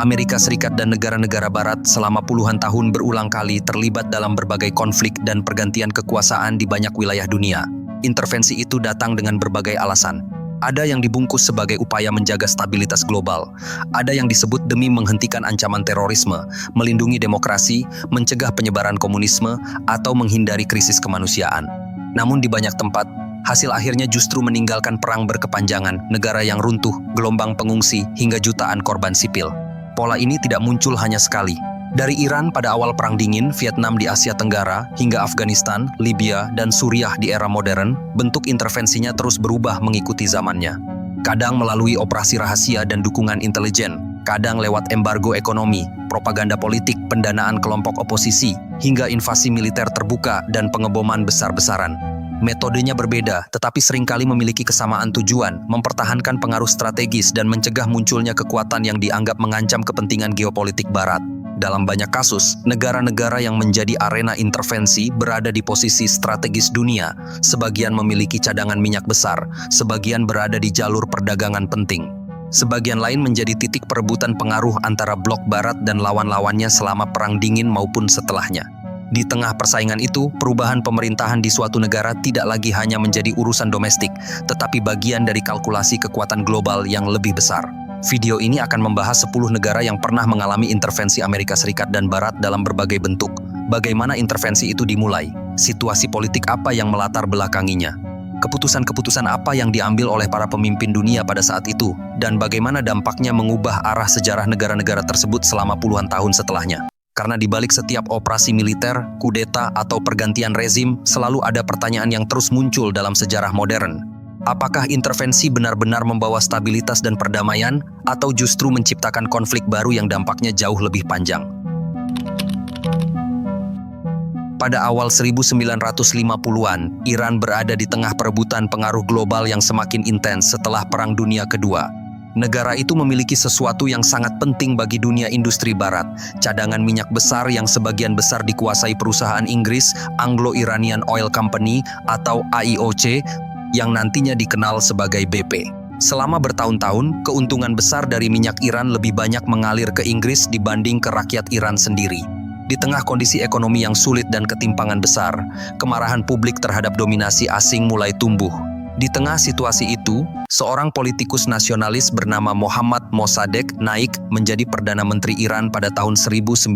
Amerika Serikat dan negara-negara Barat selama puluhan tahun berulang kali terlibat dalam berbagai konflik dan pergantian kekuasaan di banyak wilayah dunia. Intervensi itu datang dengan berbagai alasan. Ada yang dibungkus sebagai upaya menjaga stabilitas global, ada yang disebut demi menghentikan ancaman terorisme, melindungi demokrasi, mencegah penyebaran komunisme, atau menghindari krisis kemanusiaan. Namun di banyak tempat, hasil akhirnya justru meninggalkan perang berkepanjangan, negara yang runtuh, gelombang pengungsi, hingga jutaan korban sipil. Pola ini tidak muncul hanya sekali. Dari Iran pada awal Perang Dingin, Vietnam di Asia Tenggara, hingga Afghanistan, Libya, dan Suriah di era modern, bentuk intervensinya terus berubah mengikuti zamannya. Kadang melalui operasi rahasia dan dukungan intelijen, kadang lewat embargo ekonomi, propaganda politik, pendanaan kelompok oposisi, hingga invasi militer terbuka dan pengeboman besar-besaran. Metodenya berbeda, tetapi seringkali memiliki kesamaan tujuan, mempertahankan pengaruh strategis dan mencegah munculnya kekuatan yang dianggap mengancam kepentingan geopolitik Barat. Dalam banyak kasus, negara-negara yang menjadi arena intervensi berada di posisi strategis dunia, sebagian memiliki cadangan minyak besar, sebagian berada di jalur perdagangan penting. Sebagian lain menjadi titik perebutan pengaruh antara blok Barat dan lawan-lawannya selama Perang Dingin maupun setelahnya. Di tengah persaingan itu, perubahan pemerintahan di suatu negara tidak lagi hanya menjadi urusan domestik, tetapi bagian dari kalkulasi kekuatan global yang lebih besar. Video ini akan membahas 10 negara yang pernah mengalami intervensi Amerika Serikat dan Barat dalam berbagai bentuk. Bagaimana intervensi itu dimulai? Situasi politik apa yang melatar belakanginya? Keputusan-keputusan apa yang diambil oleh para pemimpin dunia pada saat itu? Dan bagaimana dampaknya mengubah arah sejarah negara-negara tersebut selama puluhan tahun setelahnya? Karena di balik setiap operasi militer, kudeta, atau pergantian rezim, selalu ada pertanyaan yang terus muncul dalam sejarah modern. Apakah intervensi benar-benar membawa stabilitas dan perdamaian, atau justru menciptakan konflik baru yang dampaknya jauh lebih panjang? Pada awal 1950-an, Iran berada di tengah perebutan pengaruh global yang semakin intens setelah Perang Dunia Kedua. Negara itu memiliki sesuatu yang sangat penting bagi dunia industri Barat, cadangan minyak besar yang sebagian besar dikuasai perusahaan Inggris, Anglo-Iranian Oil Company atau AIOC, yang nantinya dikenal sebagai BP. Selama bertahun-tahun, keuntungan besar dari minyak Iran lebih banyak mengalir ke Inggris dibanding ke rakyat Iran sendiri. Di tengah kondisi ekonomi yang sulit dan ketimpangan besar, kemarahan publik terhadap dominasi asing mulai tumbuh. Di tengah situasi itu, seorang politikus nasionalis bernama Mohammad Mossadegh naik menjadi Perdana Menteri Iran pada tahun 1951.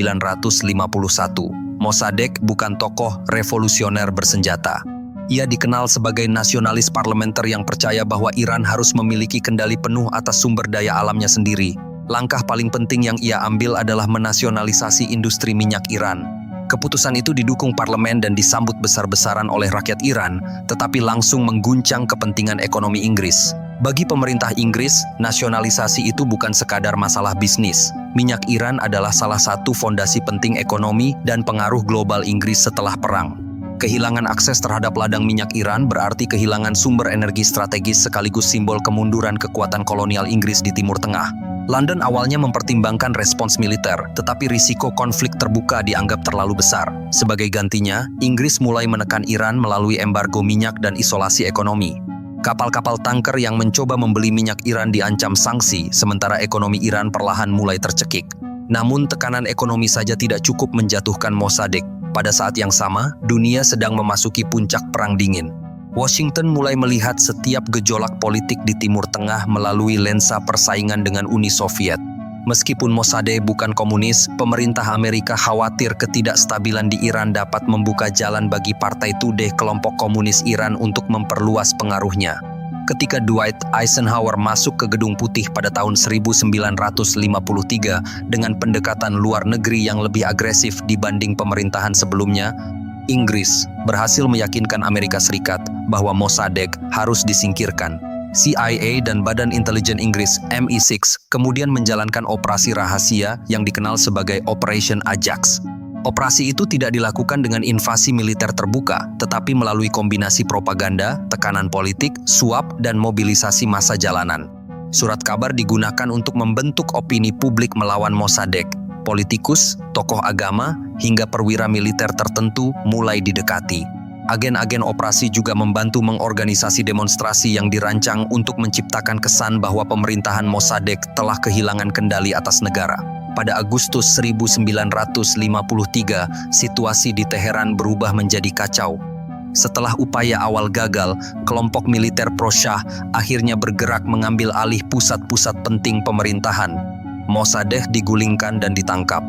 Mossadegh bukan tokoh revolusioner bersenjata. Ia dikenal sebagai nasionalis parlementer yang percaya bahwa Iran harus memiliki kendali penuh atas sumber daya alamnya sendiri. Langkah paling penting yang ia ambil adalah menasionalisasi industri minyak Iran. Keputusan itu didukung parlemen dan disambut besar-besaran oleh rakyat Iran, tetapi langsung mengguncang kepentingan ekonomi Inggris. Bagi pemerintah Inggris, nasionalisasi itu bukan sekadar masalah bisnis. Minyak Iran adalah salah satu fondasi penting ekonomi dan pengaruh global Inggris setelah perang. Kehilangan akses terhadap ladang minyak Iran berarti kehilangan sumber energi strategis sekaligus simbol kemunduran kekuatan kolonial Inggris di Timur Tengah. London awalnya mempertimbangkan respons militer, tetapi risiko konflik terbuka dianggap terlalu besar. Sebagai gantinya, Inggris mulai menekan Iran melalui embargo minyak dan isolasi ekonomi. Kapal-kapal tanker yang mencoba membeli minyak Iran diancam sanksi, sementara ekonomi Iran perlahan mulai tercekik. Namun tekanan ekonomi saja tidak cukup menjatuhkan Mossadegh. Pada saat yang sama, dunia sedang memasuki puncak Perang Dingin. Washington mulai melihat setiap gejolak politik di Timur Tengah melalui lensa persaingan dengan Uni Soviet. Meskipun Mossadegh bukan komunis, pemerintah Amerika khawatir ketidakstabilan di Iran dapat membuka jalan bagi Partai Tudeh kelompok komunis Iran untuk memperluas pengaruhnya. Ketika Dwight Eisenhower masuk ke Gedung Putih pada tahun 1953 dengan pendekatan luar negeri yang lebih agresif dibanding pemerintahan sebelumnya, Inggris berhasil meyakinkan Amerika Serikat bahwa Mossadegh harus disingkirkan. CIA dan Badan Intelijen Inggris MI6 kemudian menjalankan operasi rahasia yang dikenal sebagai Operation Ajax. Operasi itu tidak dilakukan dengan invasi militer terbuka, tetapi melalui kombinasi propaganda, tekanan politik, suap, dan mobilisasi massa jalanan. Surat kabar digunakan untuk membentuk opini publik melawan Mossadegh. Politikus, tokoh agama, hingga perwira militer tertentu mulai didekati. Agen-agen operasi juga membantu mengorganisasi demonstrasi yang dirancang untuk menciptakan kesan bahwa pemerintahan Mossadegh telah kehilangan kendali atas negara. Pada Agustus 1953, situasi di Teheran berubah menjadi kacau. Setelah upaya awal gagal, kelompok militer pro-Shah akhirnya bergerak mengambil alih pusat-pusat penting pemerintahan. Mossadegh digulingkan dan ditangkap.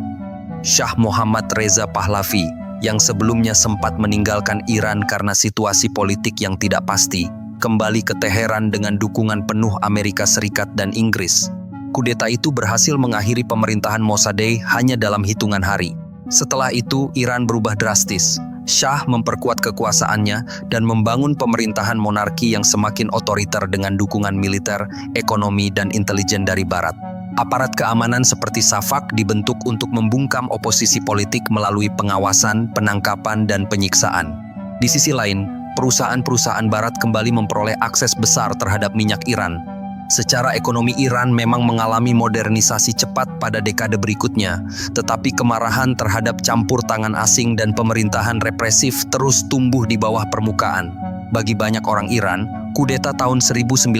Shah Muhammad Reza Pahlavi, yang sebelumnya sempat meninggalkan Iran karena situasi politik yang tidak pasti, kembali ke Teheran dengan dukungan penuh Amerika Serikat dan Inggris. Kudeta itu berhasil mengakhiri pemerintahan Mossadegh hanya dalam hitungan hari. Setelah itu, Iran berubah drastis. Shah memperkuat kekuasaannya dan membangun pemerintahan monarki yang semakin otoriter dengan dukungan militer, ekonomi, dan intelijen dari Barat. Aparat keamanan seperti SAVAK dibentuk untuk membungkam oposisi politik melalui pengawasan, penangkapan, dan penyiksaan. Di sisi lain, perusahaan-perusahaan Barat kembali memperoleh akses besar terhadap minyak Iran. Secara ekonomi Iran memang mengalami modernisasi cepat pada dekade berikutnya, tetapi kemarahan terhadap campur tangan asing dan pemerintahan represif terus tumbuh di bawah permukaan. Bagi banyak orang Iran, kudeta tahun 1953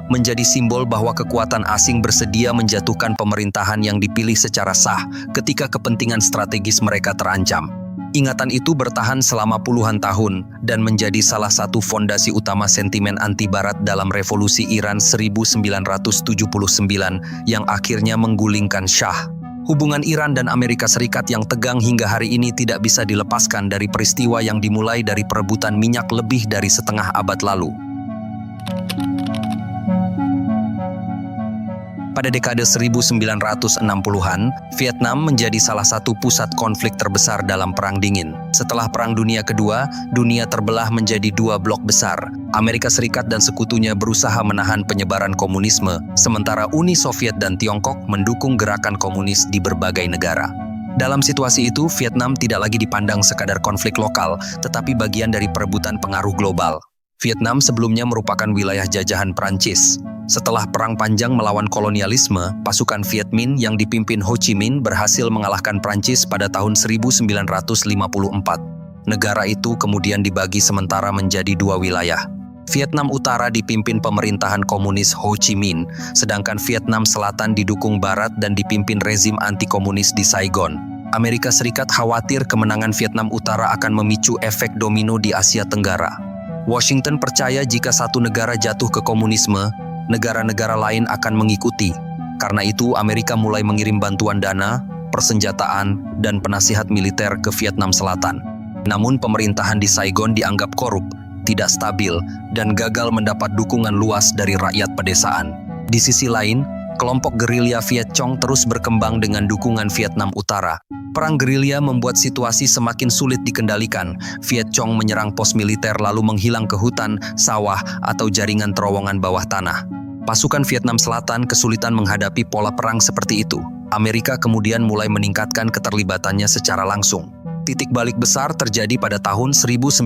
menjadi simbol bahwa kekuatan asing bersedia menjatuhkan pemerintahan yang dipilih secara sah ketika kepentingan strategis mereka terancam. Ingatan itu bertahan selama puluhan tahun dan menjadi salah satu fondasi utama sentimen anti-Barat dalam revolusi Iran 1979 yang akhirnya menggulingkan Shah. Hubungan Iran dan Amerika Serikat yang tegang hingga hari ini tidak bisa dilepaskan dari peristiwa yang dimulai dari perebutan minyak lebih dari setengah abad lalu. Pada dekade 1960-an, Vietnam menjadi salah satu pusat konflik terbesar dalam Perang Dingin. Setelah Perang Dunia Kedua, dunia terbelah menjadi dua blok besar. Amerika Serikat dan sekutunya berusaha menahan penyebaran komunisme, sementara Uni Soviet dan Tiongkok mendukung gerakan komunis di berbagai negara. Dalam situasi itu, Vietnam tidak lagi dipandang sekadar konflik lokal, tetapi bagian dari perebutan pengaruh global. Vietnam sebelumnya merupakan wilayah jajahan Prancis. Setelah perang panjang melawan kolonialisme, pasukan Viet Minh yang dipimpin Ho Chi Minh berhasil mengalahkan Prancis pada tahun 1954. Negara itu kemudian dibagi sementara menjadi dua wilayah. Vietnam Utara dipimpin pemerintahan komunis Ho Chi Minh, sedangkan Vietnam Selatan didukung Barat dan dipimpin rezim anti-komunis di Saigon. Amerika Serikat khawatir kemenangan Vietnam Utara akan memicu efek domino di Asia Tenggara. Washington percaya jika satu negara jatuh ke komunisme, negara-negara lain akan mengikuti. Karena itu, Amerika mulai mengirim bantuan dana, persenjataan, dan penasihat militer ke Vietnam Selatan. Namun, pemerintahan di Saigon dianggap korup, tidak stabil, dan gagal mendapat dukungan luas dari rakyat pedesaan. Di sisi lain, kelompok gerilya Viet Cong terus berkembang dengan dukungan Vietnam Utara. Perang gerilya membuat situasi semakin sulit dikendalikan. Viet Cong menyerang pos militer lalu menghilang ke hutan, sawah, atau jaringan terowongan bawah tanah. Pasukan Vietnam Selatan kesulitan menghadapi pola perang seperti itu. Amerika kemudian mulai meningkatkan keterlibatannya secara langsung. Titik balik besar terjadi pada tahun 1964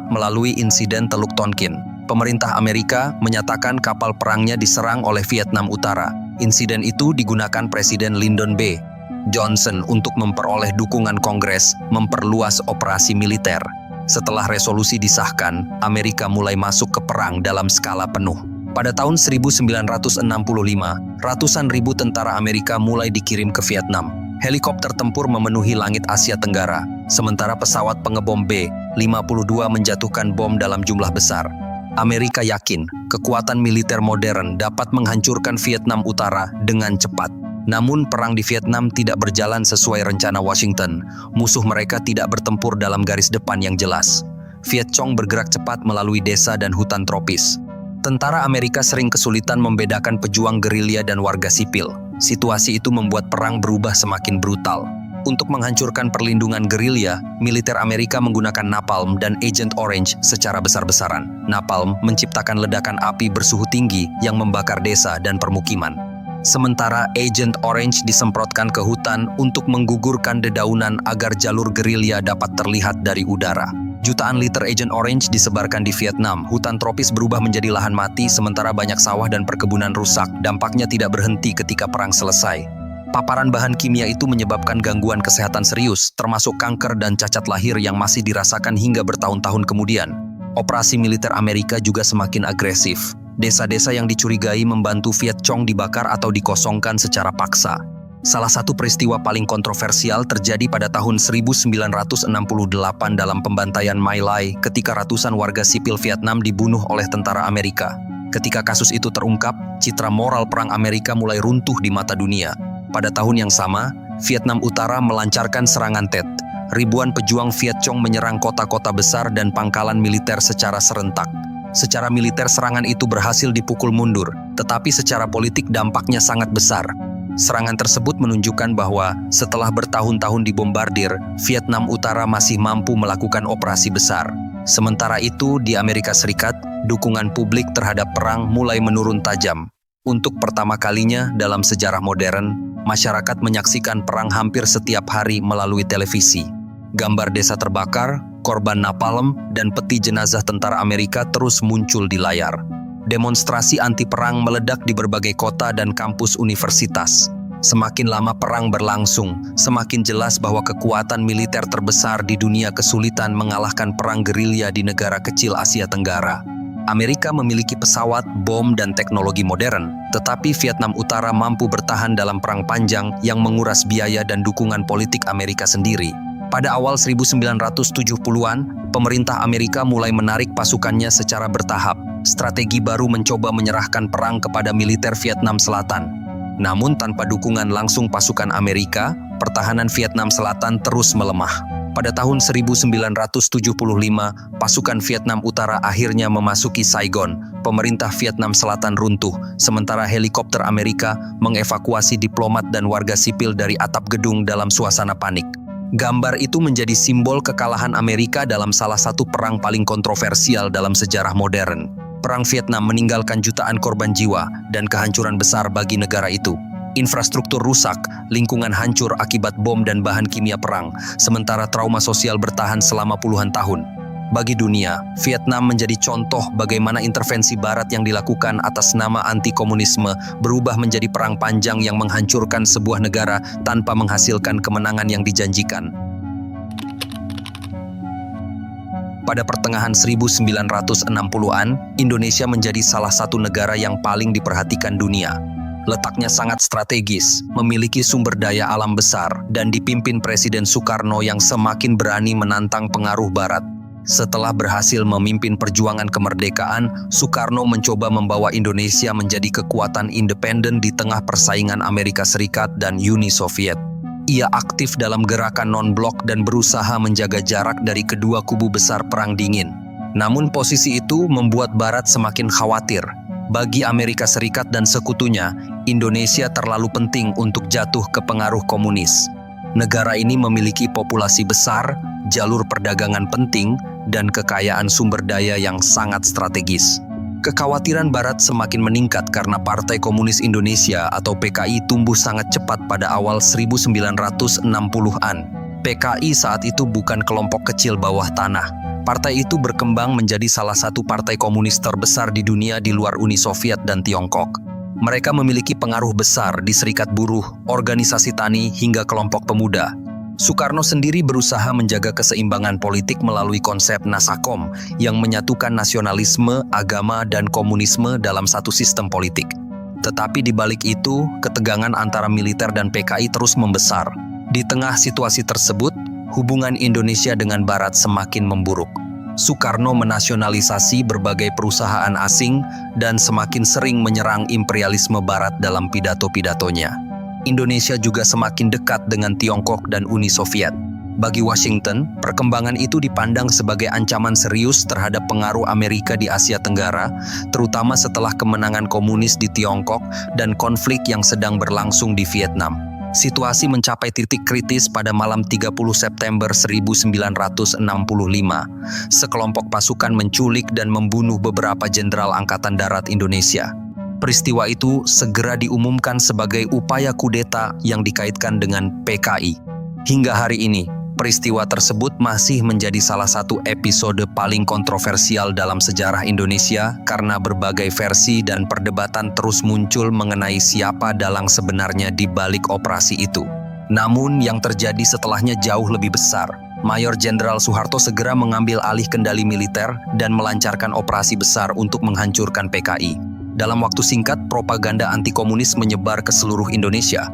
melalui insiden Teluk Tonkin. Pemerintah Amerika menyatakan kapal perangnya diserang oleh Vietnam Utara. Insiden itu digunakan Presiden Lyndon B. Johnson untuk memperoleh dukungan Kongres memperluas operasi militer. Setelah resolusi disahkan, Amerika mulai masuk ke perang dalam skala penuh. Pada tahun 1965, ratusan ribu tentara Amerika mulai dikirim ke Vietnam. Helikopter tempur memenuhi langit Asia Tenggara, sementara pesawat pengebom B-52 menjatuhkan bom dalam jumlah besar. Amerika yakin kekuatan militer modern dapat menghancurkan Vietnam Utara dengan cepat. Namun perang di Vietnam tidak berjalan sesuai rencana Washington. Musuh mereka tidak bertempur dalam garis depan yang jelas. Viet Cong bergerak cepat melalui desa dan hutan tropis. Tentara Amerika sering kesulitan membedakan pejuang gerilya dan warga sipil. Situasi itu membuat perang berubah semakin brutal. Untuk menghancurkan perlindungan gerilya, militer Amerika menggunakan napalm dan Agent Orange secara besar-besaran. Napalm menciptakan ledakan api bersuhu tinggi yang membakar desa dan permukiman. Sementara Agent Orange disemprotkan ke hutan untuk menggugurkan dedaunan agar jalur gerilya dapat terlihat dari udara. Jutaan liter Agent Orange disebarkan di Vietnam. Hutan tropis berubah menjadi lahan mati sementara banyak sawah dan perkebunan rusak. Dampaknya tidak berhenti ketika perang selesai. Paparan bahan kimia itu menyebabkan gangguan kesehatan serius, termasuk kanker dan cacat lahir yang masih dirasakan hingga bertahun-tahun kemudian. Operasi militer Amerika juga semakin agresif. Desa-desa yang dicurigai membantu Viet Cong dibakar atau dikosongkan secara paksa. Salah satu peristiwa paling kontroversial terjadi pada tahun 1968 dalam pembantaian My Lai ketika ratusan warga sipil Vietnam dibunuh oleh tentara Amerika. Ketika kasus itu terungkap, citra moral perang Amerika mulai runtuh di mata dunia. Pada tahun yang sama, Vietnam Utara melancarkan serangan Tet. Ribuan pejuang Viet Cong menyerang kota-kota besar dan pangkalan militer secara serentak. Secara militer serangan itu berhasil dipukul mundur, tetapi secara politik dampaknya sangat besar. Serangan tersebut menunjukkan bahwa setelah bertahun-tahun dibombardir, Vietnam Utara masih mampu melakukan operasi besar. Sementara itu, di Amerika Serikat, dukungan publik terhadap perang mulai menurun tajam. Untuk pertama kalinya dalam sejarah modern, masyarakat menyaksikan perang hampir setiap hari melalui televisi. Gambar desa terbakar, korban napalm, dan peti jenazah tentara Amerika terus muncul di layar. Demonstrasi anti-perang meledak di berbagai kota dan kampus universitas. Semakin lama perang berlangsung, semakin jelas bahwa kekuatan militer terbesar di dunia kesulitan mengalahkan perang gerilya di negara kecil Asia Tenggara. Amerika memiliki pesawat, bom, dan teknologi modern, tetapi Vietnam Utara mampu bertahan dalam perang panjang yang menguras biaya dan dukungan politik Amerika sendiri. Pada awal 1970-an, pemerintah Amerika mulai menarik pasukannya secara bertahap. Strategi baru mencoba menyerahkan perang kepada militer Vietnam Selatan. Namun tanpa dukungan langsung pasukan Amerika, pertahanan Vietnam Selatan terus melemah. Pada tahun 1975, pasukan Vietnam Utara akhirnya memasuki Saigon. Pemerintah Vietnam Selatan runtuh, sementara helikopter Amerika mengevakuasi diplomat dan warga sipil dari atap gedung dalam suasana panik. Gambar itu menjadi simbol kekalahan Amerika dalam salah satu perang paling kontroversial dalam sejarah modern. Perang Vietnam meninggalkan jutaan korban jiwa dan kehancuran besar bagi negara itu. Infrastruktur rusak, lingkungan hancur akibat bom dan bahan kimia perang, sementara trauma sosial bertahan selama puluhan tahun. Bagi dunia, Vietnam menjadi contoh bagaimana intervensi Barat yang dilakukan atas nama anti-komunisme berubah menjadi perang panjang yang menghancurkan sebuah negara tanpa menghasilkan kemenangan yang dijanjikan. Pada pertengahan 1960-an, Indonesia menjadi salah satu negara yang paling diperhatikan dunia. Letaknya sangat strategis, memiliki sumber daya alam besar, dan dipimpin Presiden Soekarno yang semakin berani menantang pengaruh Barat. Setelah berhasil memimpin perjuangan kemerdekaan, Soekarno mencoba membawa Indonesia menjadi kekuatan independen di tengah persaingan Amerika Serikat dan Uni Soviet. Ia aktif dalam gerakan non-blok dan berusaha menjaga jarak dari kedua kubu besar Perang Dingin. Namun posisi itu membuat Barat semakin khawatir. Bagi Amerika Serikat dan sekutunya, Indonesia terlalu penting untuk jatuh ke pengaruh komunis. Negara ini memiliki populasi besar, jalur perdagangan penting, dan kekayaan sumber daya yang sangat strategis. Kekhawatiran Barat semakin meningkat karena Partai Komunis Indonesia atau PKI tumbuh sangat cepat pada awal 1960-an. PKI saat itu bukan kelompok kecil bawah tanah. Partai itu berkembang menjadi salah satu partai komunis terbesar di dunia di luar Uni Soviet dan Tiongkok. Mereka memiliki pengaruh besar di serikat buruh, organisasi tani, hingga kelompok pemuda. Soekarno sendiri berusaha menjaga keseimbangan politik melalui konsep Nasakom yang menyatukan nasionalisme, agama, dan komunisme dalam satu sistem politik. Tetapi di balik itu, ketegangan antara militer dan PKI terus membesar. Di tengah situasi tersebut, hubungan Indonesia dengan Barat semakin memburuk. Soekarno menasionalisasi berbagai perusahaan asing dan semakin sering menyerang imperialisme Barat dalam pidato-pidatonya. Indonesia juga semakin dekat dengan Tiongkok dan Uni Soviet. Bagi Washington, perkembangan itu dipandang sebagai ancaman serius terhadap pengaruh Amerika di Asia Tenggara, terutama setelah kemenangan komunis di Tiongkok dan konflik yang sedang berlangsung di Vietnam. Situasi mencapai titik kritis pada malam 30 September 1965. Sekelompok pasukan menculik dan membunuh beberapa jenderal Angkatan Darat Indonesia. Peristiwa itu segera diumumkan sebagai upaya kudeta yang dikaitkan dengan PKI. Hingga hari ini, Peristiwa tersebut masih menjadi salah satu episode paling kontroversial dalam sejarah Indonesia karena berbagai versi dan perdebatan terus muncul mengenai siapa dalang sebenarnya di balik operasi itu. Namun yang terjadi setelahnya jauh lebih besar. Mayor Jenderal Soeharto segera mengambil alih kendali militer dan melancarkan operasi besar untuk menghancurkan PKI. Dalam waktu singkat, propaganda anti-komunis menyebar ke seluruh Indonesia.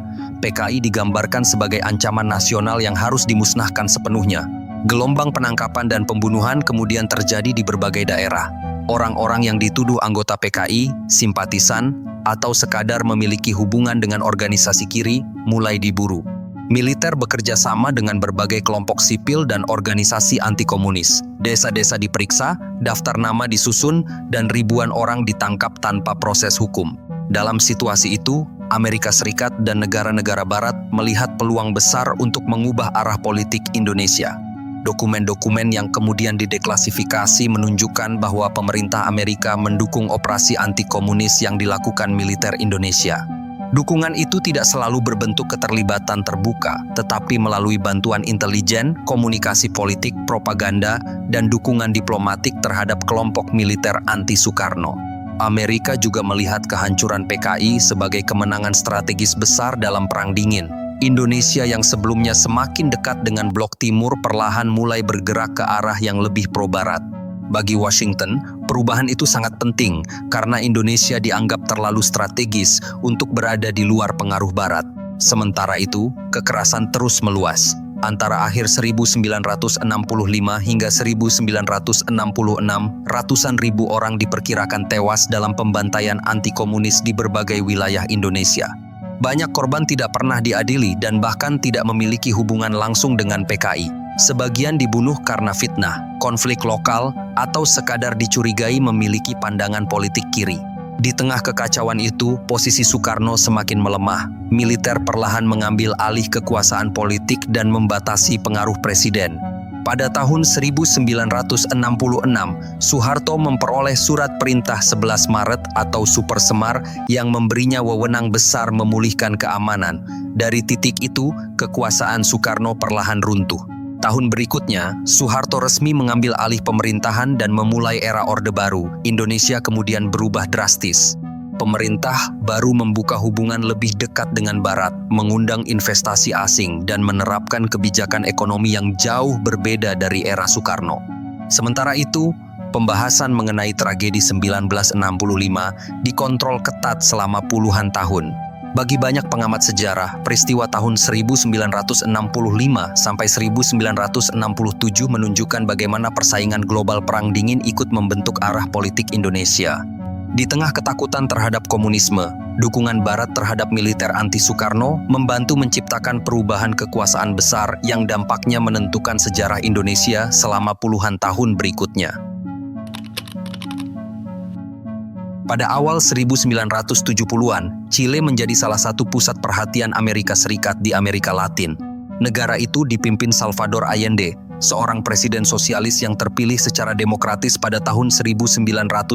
PKI digambarkan sebagai ancaman nasional yang harus dimusnahkan sepenuhnya. Gelombang penangkapan dan pembunuhan kemudian terjadi di berbagai daerah. Orang-orang yang dituduh anggota PKI, simpatisan, atau sekadar memiliki hubungan dengan organisasi kiri mulai diburu. Militer bekerja sama dengan berbagai kelompok sipil dan organisasi anti-komunis. Desa-desa diperiksa, daftar nama disusun, dan ribuan orang ditangkap tanpa proses hukum. Dalam situasi itu, Amerika Serikat dan negara-negara Barat melihat peluang besar untuk mengubah arah politik Indonesia. Dokumen-dokumen yang kemudian dideklasifikasi menunjukkan bahwa pemerintah Amerika mendukung operasi anti-komunis yang dilakukan militer Indonesia. Dukungan itu tidak selalu berbentuk keterlibatan terbuka, tetapi melalui bantuan intelijen, komunikasi politik, propaganda, dan dukungan diplomatik terhadap kelompok militer anti-Soekarno. Amerika juga melihat kehancuran PKI sebagai kemenangan strategis besar dalam Perang Dingin. Indonesia yang sebelumnya semakin dekat dengan Blok Timur perlahan mulai bergerak ke arah yang lebih pro-barat. Bagi Washington, perubahan itu sangat penting karena Indonesia dianggap terlalu strategis untuk berada di luar pengaruh Barat. Sementara itu, kekerasan terus meluas. Antara akhir 1965 hingga 1966, ratusan ribu orang diperkirakan tewas dalam pembantaian anti-komunis di berbagai wilayah Indonesia. Banyak korban tidak pernah diadili dan bahkan tidak memiliki hubungan langsung dengan PKI. Sebagian dibunuh karena fitnah, konflik lokal, atau sekadar dicurigai memiliki pandangan politik kiri. Di tengah kekacauan itu, posisi Soekarno semakin melemah. Militer perlahan mengambil alih kekuasaan politik dan membatasi pengaruh presiden. Pada tahun 1966, Soeharto memperoleh surat perintah 11 Maret atau Super Semar yang memberinya wewenang besar memulihkan keamanan. Dari titik itu, kekuasaan Soekarno perlahan runtuh. Tahun berikutnya, Soeharto resmi mengambil alih pemerintahan dan memulai era Orde Baru. Indonesia kemudian berubah drastis. Pemerintah baru membuka hubungan lebih dekat dengan Barat, mengundang investasi asing, dan menerapkan kebijakan ekonomi yang jauh berbeda dari era Soekarno. Sementara itu, pembahasan mengenai tragedi 1965 dikontrol ketat selama puluhan tahun. Bagi banyak pengamat sejarah, peristiwa tahun 1965 sampai 1967 menunjukkan bagaimana persaingan global Perang Dingin ikut membentuk arah politik Indonesia. Di tengah ketakutan terhadap komunisme, dukungan Barat terhadap militer anti-Soekarno membantu menciptakan perubahan kekuasaan besar yang dampaknya menentukan sejarah Indonesia selama puluhan tahun berikutnya. Pada awal 1970-an, Chile menjadi salah satu pusat perhatian Amerika Serikat di Amerika Latin. Negara itu dipimpin Salvador Allende, seorang presiden sosialis yang terpilih secara demokratis pada tahun 1970.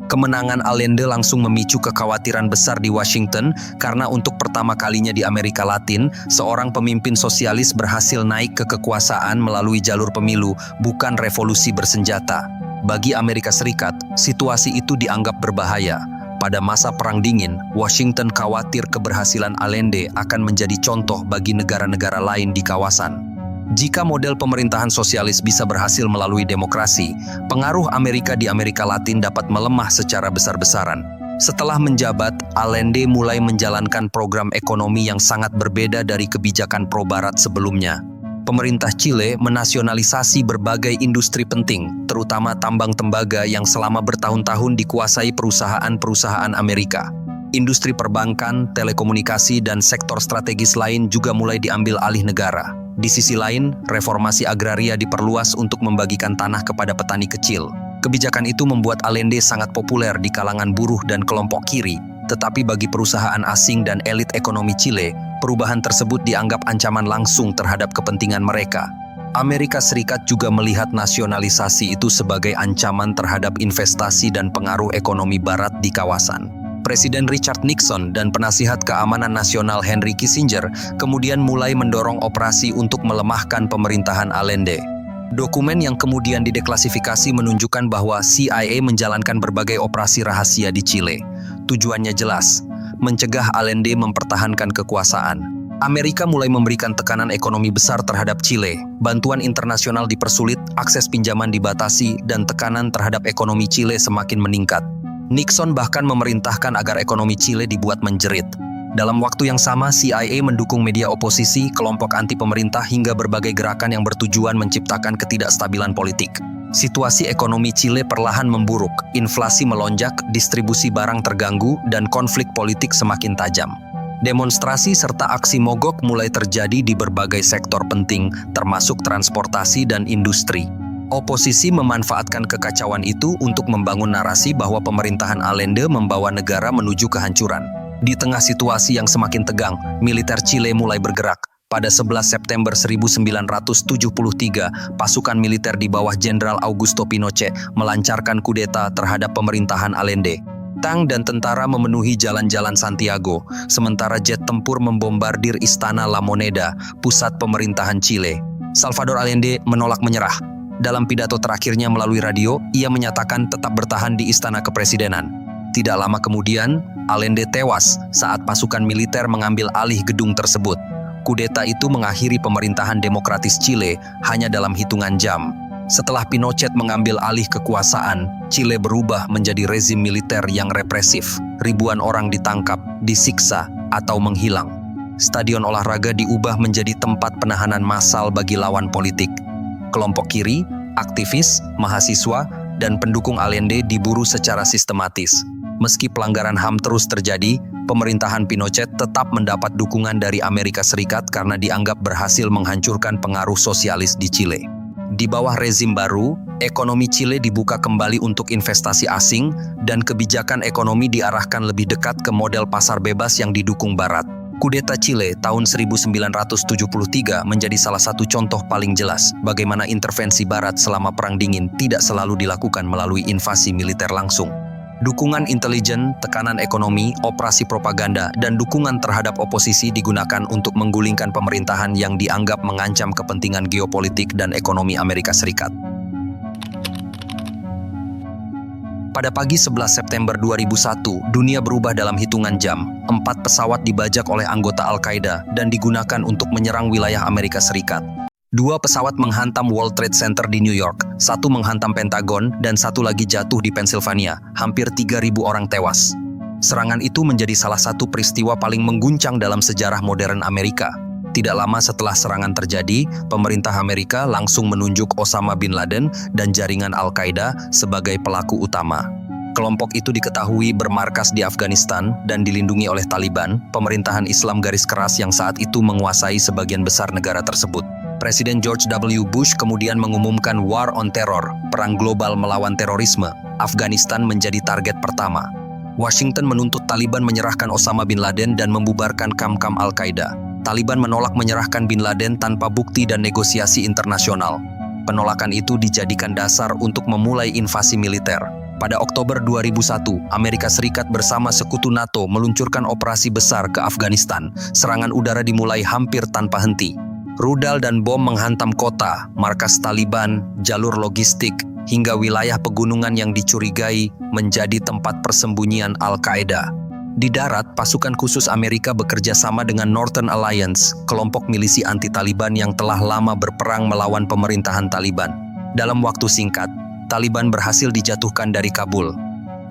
Kemenangan Allende langsung memicu kekhawatiran besar di Washington karena untuk pertama kalinya di Amerika Latin, seorang pemimpin sosialis berhasil naik ke kekuasaan melalui jalur pemilu, bukan revolusi bersenjata. Bagi Amerika Serikat, situasi itu dianggap berbahaya. Pada masa Perang Dingin, Washington khawatir keberhasilan Allende akan menjadi contoh bagi negara-negara lain di kawasan. Jika model pemerintahan sosialis bisa berhasil melalui demokrasi, pengaruh Amerika di Amerika Latin dapat melemah secara besar-besaran. Setelah menjabat, Allende mulai menjalankan program ekonomi yang sangat berbeda dari kebijakan pro-Barat sebelumnya. Pemerintah Chile menasionalisasi berbagai industri penting, terutama tambang tembaga yang selama bertahun-tahun dikuasai perusahaan-perusahaan Amerika. Industri perbankan, telekomunikasi, dan sektor strategis lain juga mulai diambil alih negara. Di sisi lain, reformasi agraria diperluas untuk membagikan tanah kepada petani kecil. Kebijakan itu membuat Allende sangat populer di kalangan buruh dan kelompok kiri, tetapi bagi perusahaan asing dan elit ekonomi Chile, perubahan tersebut dianggap ancaman langsung terhadap kepentingan mereka. Amerika Serikat juga melihat nasionalisasi itu sebagai ancaman terhadap investasi dan pengaruh ekonomi Barat di kawasan. Presiden Richard Nixon dan penasihat keamanan nasional Henry Kissinger kemudian mulai mendorong operasi untuk melemahkan pemerintahan Allende. Dokumen yang kemudian dideklasifikasi menunjukkan bahwa CIA menjalankan berbagai operasi rahasia di Chile. Tujuannya jelas, mencegah Allende mempertahankan kekuasaan. Amerika mulai memberikan tekanan ekonomi besar terhadap Chile, bantuan internasional dipersulit, akses pinjaman dibatasi, dan tekanan terhadap ekonomi Chile semakin meningkat. Nixon bahkan memerintahkan agar ekonomi Chile dibuat menjerit. Dalam waktu yang sama, CIA mendukung media oposisi, kelompok anti pemerintah, hingga berbagai gerakan yang bertujuan menciptakan ketidakstabilan politik. Situasi ekonomi Chile perlahan memburuk, inflasi melonjak, distribusi barang terganggu, dan konflik politik semakin tajam. Demonstrasi serta aksi mogok mulai terjadi di berbagai sektor penting, termasuk transportasi dan industri. Oposisi memanfaatkan kekacauan itu untuk membangun narasi bahwa pemerintahan Allende membawa negara menuju kehancuran. Di tengah situasi yang semakin tegang, militer Chile mulai bergerak. Pada 11 September 1973, pasukan militer di bawah Jenderal Augusto Pinochet melancarkan kudeta terhadap pemerintahan Allende. Tank dan tentara memenuhi jalan-jalan Santiago, sementara jet tempur membombardir Istana La Moneda, pusat pemerintahan Chile. Salvador Allende menolak menyerah. Dalam pidato terakhirnya melalui radio, ia menyatakan tetap bertahan di Istana Kepresidenan. Tidak lama kemudian, Allende tewas saat pasukan militer mengambil alih gedung tersebut. Kudeta itu mengakhiri pemerintahan demokratis Chile hanya dalam hitungan jam. Setelah Pinochet mengambil alih kekuasaan, Chile berubah menjadi rezim militer yang represif. Ribuan orang ditangkap, disiksa, atau menghilang. Stadion olahraga diubah menjadi tempat penahanan massal bagi lawan politik. Kelompok kiri, aktivis, mahasiswa, dan pendukung Allende diburu secara sistematis. Meski pelanggaran HAM terus terjadi, pemerintahan Pinochet tetap mendapat dukungan dari Amerika Serikat karena dianggap berhasil menghancurkan pengaruh sosialis di Chile. Di bawah rezim baru, ekonomi Chile dibuka kembali untuk investasi asing dan kebijakan ekonomi diarahkan lebih dekat ke model pasar bebas yang didukung Barat. Kudeta Chile tahun 1973 menjadi salah satu contoh paling jelas bagaimana intervensi Barat selama Perang Dingin tidak selalu dilakukan melalui invasi militer langsung. Dukungan intelijen, tekanan ekonomi, operasi propaganda, dan dukungan terhadap oposisi digunakan untuk menggulingkan pemerintahan yang dianggap mengancam kepentingan geopolitik dan ekonomi Amerika Serikat. Pada pagi 11 September 2001, dunia berubah dalam hitungan jam. 4 pesawat dibajak oleh anggota Al-Qaeda dan digunakan untuk menyerang wilayah Amerika Serikat. 2 pesawat menghantam World Trade Center di New York, 1 menghantam Pentagon, dan 1 lagi jatuh di Pennsylvania. Hampir 3.000 orang tewas. Serangan itu menjadi salah satu peristiwa paling mengguncang dalam sejarah modern Amerika. Tidak lama setelah serangan terjadi, pemerintah Amerika langsung menunjuk Osama bin Laden dan jaringan Al-Qaeda sebagai pelaku utama. Kelompok itu diketahui bermarkas di Afghanistan dan dilindungi oleh Taliban, pemerintahan Islam garis keras yang saat itu menguasai sebagian besar negara tersebut. Presiden George W. Bush kemudian mengumumkan War on Terror, perang global melawan terorisme. Afghanistan menjadi target pertama. Washington menuntut Taliban menyerahkan Osama bin Laden dan membubarkan kamp-kamp Al-Qaeda. Taliban menolak menyerahkan bin Laden tanpa bukti dan negosiasi internasional. Penolakan itu dijadikan dasar untuk memulai invasi militer. Pada Oktober 2001, Amerika Serikat bersama sekutu NATO meluncurkan operasi besar ke Afghanistan. Serangan udara dimulai hampir tanpa henti. Rudal dan bom menghantam kota, markas Taliban, jalur logistik, hingga wilayah pegunungan yang dicurigai menjadi tempat persembunyian Al-Qaeda. Di darat, pasukan khusus Amerika bekerja sama dengan Northern Alliance, kelompok milisi anti-Taliban yang telah lama berperang melawan pemerintahan Taliban. Dalam waktu singkat, Taliban berhasil dijatuhkan dari Kabul.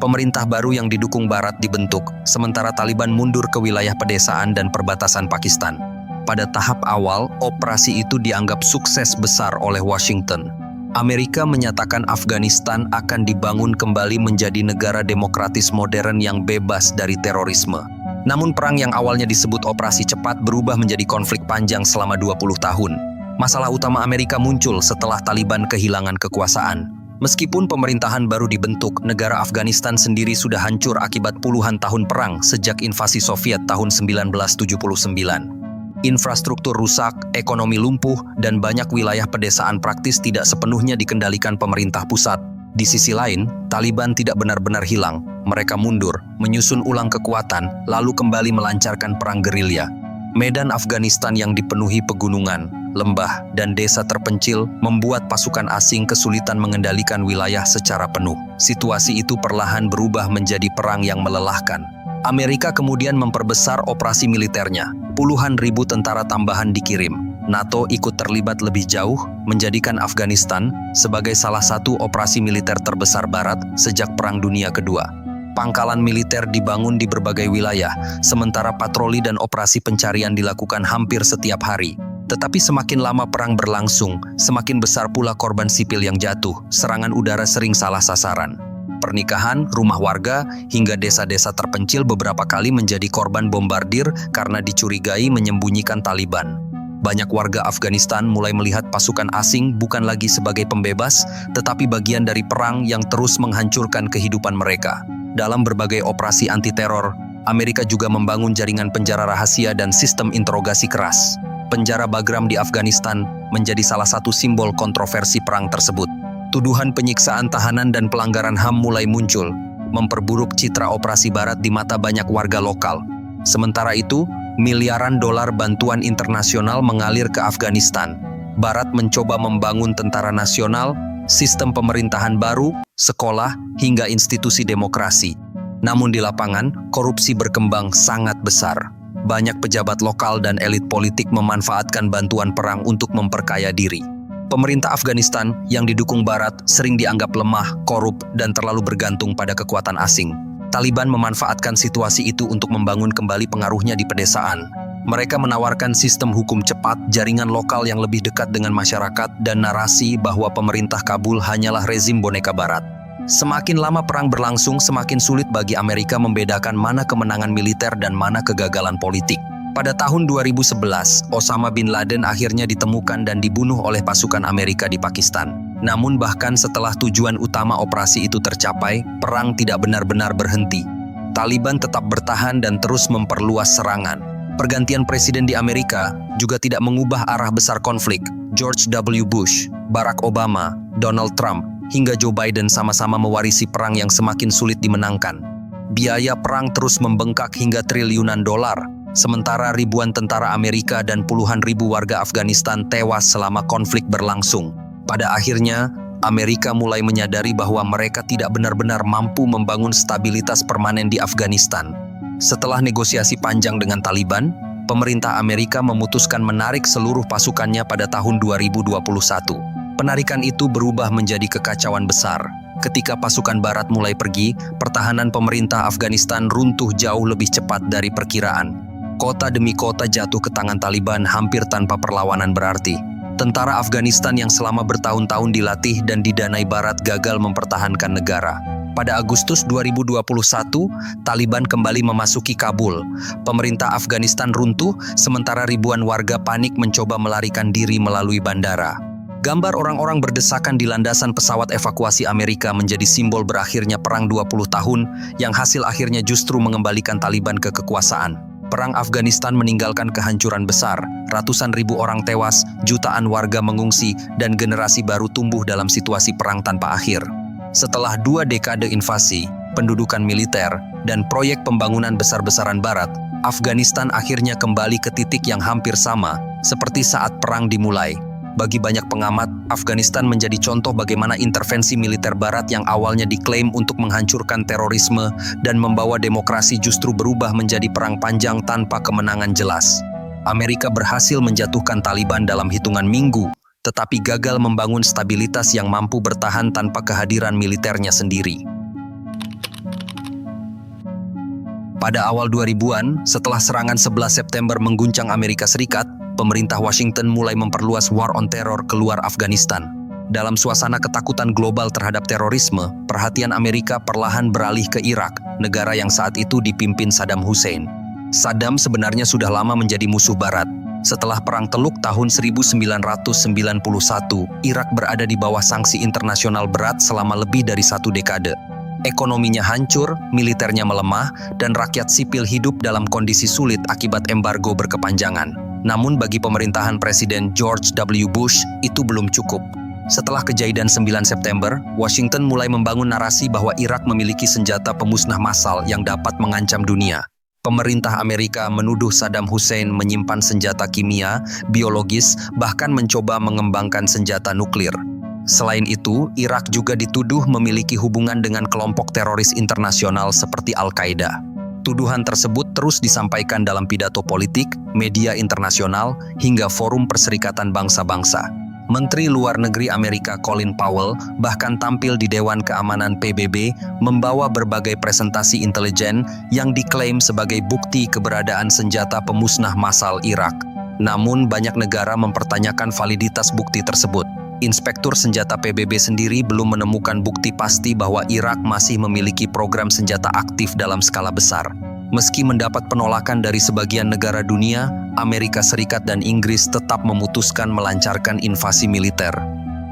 Pemerintah baru yang didukung Barat dibentuk, sementara Taliban mundur ke wilayah pedesaan dan perbatasan Pakistan. Pada tahap awal, operasi itu dianggap sukses besar oleh Washington. Amerika menyatakan Afghanistan akan dibangun kembali menjadi negara demokratis modern yang bebas dari terorisme. Namun perang yang awalnya disebut operasi cepat berubah menjadi konflik panjang selama 20 tahun. Masalah utama Amerika muncul setelah Taliban kehilangan kekuasaan. Meskipun pemerintahan baru dibentuk, negara Afghanistan sendiri sudah hancur akibat puluhan tahun perang sejak invasi Soviet tahun 1979. Infrastruktur rusak, ekonomi lumpuh, dan banyak wilayah pedesaan praktis tidak sepenuhnya dikendalikan pemerintah pusat. Di sisi lain, Taliban tidak benar-benar hilang. mereka mundur, menyusun ulang kekuatan, lalu kembali melancarkan perang gerilya. Medan Afghanistan yang dipenuhi pegunungan, lembah, dan desa terpencil membuat pasukan asing kesulitan mengendalikan wilayah secara penuh. Situasi itu perlahan berubah menjadi perang yang melelahkan. Amerika kemudian memperbesar operasi militernya. Puluhan ribu tentara tambahan dikirim. NATO ikut terlibat lebih jauh, menjadikan Afghanistan sebagai salah satu operasi militer terbesar Barat sejak Perang Dunia Kedua. Pangkalan militer dibangun di berbagai wilayah, sementara patroli dan operasi pencarian dilakukan hampir setiap hari. Tetapi semakin lama perang berlangsung, semakin besar pula korban sipil yang jatuh. Serangan udara sering salah sasaran. Pernikahan, rumah warga, hingga desa-desa terpencil beberapa kali menjadi korban bombardir karena dicurigai menyembunyikan Taliban. Banyak warga Afghanistan mulai melihat pasukan asing bukan lagi sebagai pembebas, tetapi bagian dari perang yang terus menghancurkan kehidupan mereka. Dalam berbagai operasi anti-teror, Amerika juga membangun jaringan penjara rahasia dan sistem interogasi keras. Penjara Bagram di Afghanistan menjadi salah satu simbol kontroversi perang tersebut. Tuduhan penyiksaan tahanan dan pelanggaran HAM mulai muncul, memperburuk citra operasi Barat di mata banyak warga lokal. Sementara itu, miliaran dolar bantuan internasional mengalir ke Afghanistan. Barat mencoba membangun tentara nasional, sistem pemerintahan baru, sekolah, hingga institusi demokrasi. Namun di lapangan, korupsi berkembang sangat besar. Banyak pejabat lokal dan elit politik memanfaatkan bantuan perang untuk memperkaya diri. Pemerintah Afghanistan yang didukung Barat sering dianggap lemah, korup, dan terlalu bergantung pada kekuatan asing. Taliban memanfaatkan situasi itu untuk membangun kembali pengaruhnya di pedesaan. Mereka menawarkan sistem hukum cepat, jaringan lokal yang lebih dekat dengan masyarakat, dan narasi bahwa pemerintah Kabul hanyalah rezim boneka Barat. Semakin lama perang berlangsung, semakin sulit bagi Amerika membedakan mana kemenangan militer dan mana kegagalan politik. Pada tahun 2011, Osama bin Laden akhirnya ditemukan dan dibunuh oleh pasukan Amerika di Pakistan. Namun bahkan setelah tujuan utama operasi itu tercapai, perang tidak benar-benar berhenti. Taliban tetap bertahan dan terus memperluas serangan. Pergantian presiden di Amerika juga tidak mengubah arah besar konflik. George W. Bush, Barack Obama, Donald Trump, hingga Joe Biden sama-sama mewarisi perang yang semakin sulit dimenangkan. Biaya perang terus membengkak hingga triliunan dolar, sementara ribuan tentara Amerika dan puluhan ribu warga Afghanistan tewas selama konflik berlangsung. Pada akhirnya, Amerika mulai menyadari bahwa mereka tidak benar-benar mampu membangun stabilitas permanen di Afghanistan. Setelah negosiasi panjang dengan Taliban, pemerintah Amerika memutuskan menarik seluruh pasukannya pada tahun 2021. Penarikan itu berubah menjadi kekacauan besar. Ketika pasukan Barat mulai pergi, pertahanan pemerintah Afghanistan runtuh jauh lebih cepat dari perkiraan. Kota demi kota jatuh ke tangan Taliban hampir tanpa perlawanan berarti. Tentara Afghanistan yang selama bertahun-tahun dilatih dan didanai Barat gagal mempertahankan negara. Pada Agustus 2021, Taliban kembali memasuki Kabul. Pemerintah Afghanistan runtuh, sementara ribuan warga panik mencoba melarikan diri melalui bandara. Gambar orang-orang berdesakan di landasan pesawat evakuasi Amerika menjadi simbol berakhirnya perang 20 tahun yang hasil akhirnya justru mengembalikan Taliban ke kekuasaan. Perang Afghanistan meninggalkan kehancuran besar, ratusan ribu orang tewas, jutaan warga mengungsi, dan generasi baru tumbuh dalam situasi perang tanpa akhir. Setelah 2 dekade invasi, pendudukan militer, dan proyek pembangunan besar-besaran Barat, Afghanistan akhirnya kembali ke titik yang hampir sama, seperti saat perang dimulai. Bagi banyak pengamat, Afghanistan menjadi contoh bagaimana intervensi militer Barat yang awalnya diklaim untuk menghancurkan terorisme dan membawa demokrasi justru berubah menjadi perang panjang tanpa kemenangan jelas. Amerika berhasil menjatuhkan Taliban dalam hitungan minggu, tetapi gagal membangun stabilitas yang mampu bertahan tanpa kehadiran militernya sendiri. Pada awal 2000-an, setelah serangan 11 September mengguncang Amerika Serikat, pemerintah Washington mulai memperluas war on terror keluar Afghanistan. Dalam suasana ketakutan global terhadap terorisme, perhatian Amerika perlahan beralih ke Irak, negara yang saat itu dipimpin Saddam Hussein. Saddam sebenarnya sudah lama menjadi musuh Barat. Setelah Perang Teluk tahun 1991, Irak berada di bawah sanksi internasional berat selama lebih dari 1 dekade. Ekonominya hancur, militernya melemah, dan rakyat sipil hidup dalam kondisi sulit akibat embargo berkepanjangan. Namun bagi pemerintahan Presiden George W. Bush, itu belum cukup. Setelah kejadian 9 September, Washington mulai membangun narasi bahwa Irak memiliki senjata pemusnah massal yang dapat mengancam dunia. Pemerintah Amerika menuduh Saddam Hussein menyimpan senjata kimia, biologis, bahkan mencoba mengembangkan senjata nuklir. Selain itu, Irak juga dituduh memiliki hubungan dengan kelompok teroris internasional seperti Al-Qaeda. Tuduhan tersebut terus disampaikan dalam pidato politik, media internasional, hingga forum Perserikatan Bangsa-Bangsa. Menteri Luar Negeri Amerika Colin Powell bahkan tampil di Dewan Keamanan PBB membawa berbagai presentasi intelijen yang diklaim sebagai bukti keberadaan senjata pemusnah massal Irak. Namun banyak negara mempertanyakan validitas bukti tersebut. Inspektur senjata PBB sendiri belum menemukan bukti pasti bahwa Irak masih memiliki program senjata aktif dalam skala besar. Meski mendapat penolakan dari sebagian negara dunia, Amerika Serikat dan Inggris tetap memutuskan melancarkan invasi militer.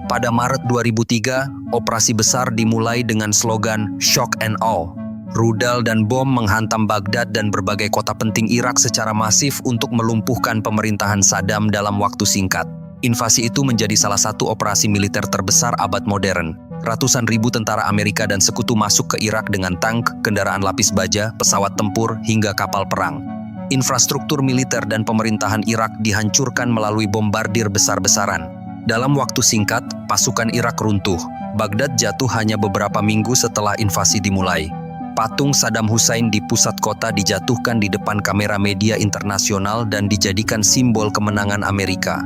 Pada Maret 2003, operasi besar dimulai dengan slogan "Shock and Awe". Rudal dan bom menghantam Baghdad dan berbagai kota penting Irak secara masif untuk melumpuhkan pemerintahan Saddam dalam waktu singkat. Invasi itu menjadi salah satu operasi militer terbesar abad modern. Ratusan ribu tentara Amerika dan sekutu masuk ke Irak dengan tank, kendaraan lapis baja, pesawat tempur, hingga kapal perang. Infrastruktur militer dan pemerintahan Irak dihancurkan melalui bombardir besar-besaran. Dalam waktu singkat, pasukan Irak runtuh. Baghdad jatuh hanya beberapa minggu setelah invasi dimulai. Patung Saddam Hussein di pusat kota dijatuhkan di depan kamera media internasional dan dijadikan simbol kemenangan Amerika.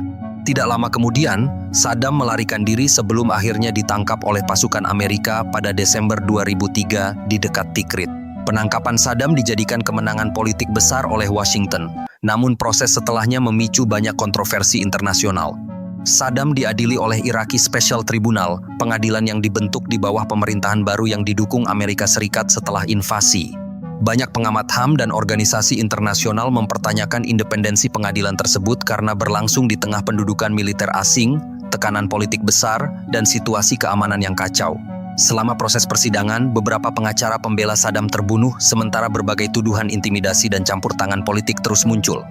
Tidak lama kemudian, Saddam melarikan diri sebelum akhirnya ditangkap oleh pasukan Amerika pada Desember 2003 di dekat Tikrit. Penangkapan Saddam dijadikan kemenangan politik besar oleh Washington, namun proses setelahnya memicu banyak kontroversi internasional. Saddam diadili oleh Iraqi Special Tribunal, pengadilan yang dibentuk di bawah pemerintahan baru yang didukung Amerika Serikat setelah invasi. Banyak pengamat HAM dan organisasi internasional mempertanyakan independensi pengadilan tersebut karena berlangsung di tengah pendudukan militer asing, tekanan politik besar, dan situasi keamanan yang kacau. Selama proses persidangan, beberapa pengacara pembela Saddam terbunuh, sementara berbagai tuduhan intimidasi dan campur tangan politik terus muncul.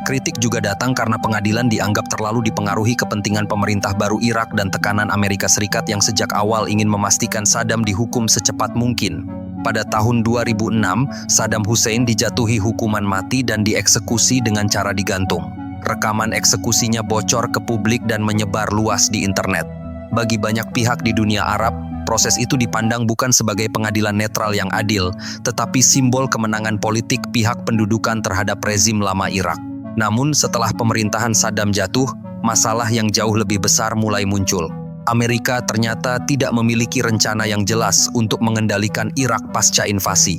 Kritik juga datang karena pengadilan dianggap terlalu dipengaruhi kepentingan pemerintah baru Irak dan tekanan Amerika Serikat yang sejak awal ingin memastikan Saddam dihukum secepat mungkin. Pada tahun 2006, Saddam Hussein dijatuhi hukuman mati dan dieksekusi dengan cara digantung. Rekaman eksekusinya bocor ke publik dan menyebar luas di internet. Bagi banyak pihak di dunia Arab, proses itu dipandang bukan sebagai pengadilan netral yang adil, tetapi simbol kemenangan politik pihak pendudukan terhadap rezim lama Irak. Namun setelah pemerintahan Saddam jatuh, masalah yang jauh lebih besar mulai muncul. Amerika ternyata tidak memiliki rencana yang jelas untuk mengendalikan Irak pasca invasi.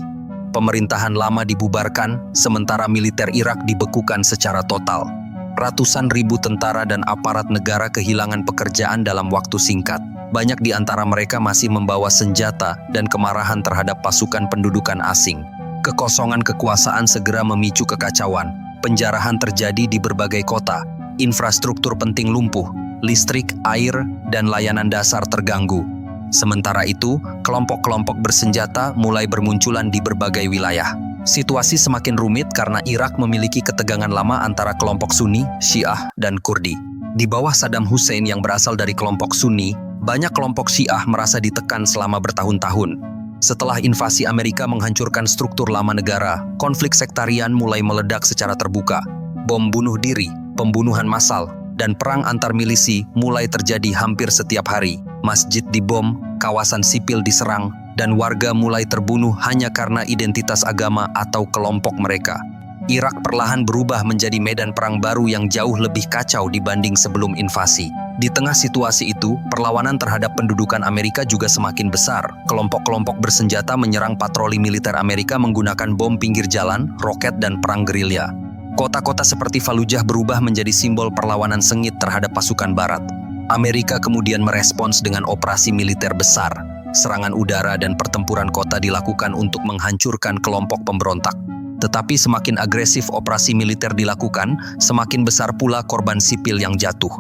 Pemerintahan lama dibubarkan, sementara militer Irak dibekukan secara total. Ratusan ribu tentara dan aparat negara kehilangan pekerjaan dalam waktu singkat. Banyak di antara mereka masih membawa senjata dan kemarahan terhadap pasukan pendudukan asing. Kekosongan kekuasaan segera memicu kekacauan. Penjarahan terjadi di berbagai kota. Infrastruktur penting lumpuh. Listrik, air, dan layanan dasar terganggu. Sementara itu, kelompok-kelompok bersenjata mulai bermunculan di berbagai wilayah. Situasi semakin rumit karena Irak memiliki ketegangan lama antara kelompok Sunni, Syiah, dan Kurdi. Di bawah Saddam Hussein yang berasal dari kelompok Sunni, banyak kelompok Syiah merasa ditekan selama bertahun-tahun. Setelah invasi Amerika menghancurkan struktur lama negara, konflik sektarian mulai meledak secara terbuka. Bom bunuh diri, pembunuhan massal, dan perang antar milisi mulai terjadi hampir setiap hari. Masjid dibom, kawasan sipil diserang, dan warga mulai terbunuh hanya karena identitas agama atau kelompok mereka. Irak perlahan berubah menjadi medan perang baru yang jauh lebih kacau dibanding sebelum invasi. Di tengah situasi itu, perlawanan terhadap pendudukan Amerika juga semakin besar. Kelompok-kelompok bersenjata menyerang patroli militer Amerika menggunakan bom pinggir jalan, roket, dan perang gerilya. Kota-kota seperti Fallujah berubah menjadi simbol perlawanan sengit terhadap pasukan Barat. Amerika kemudian merespons dengan operasi militer besar. Serangan udara dan pertempuran kota dilakukan untuk menghancurkan kelompok pemberontak. Tetapi semakin agresif operasi militer dilakukan, semakin besar pula korban sipil yang jatuh.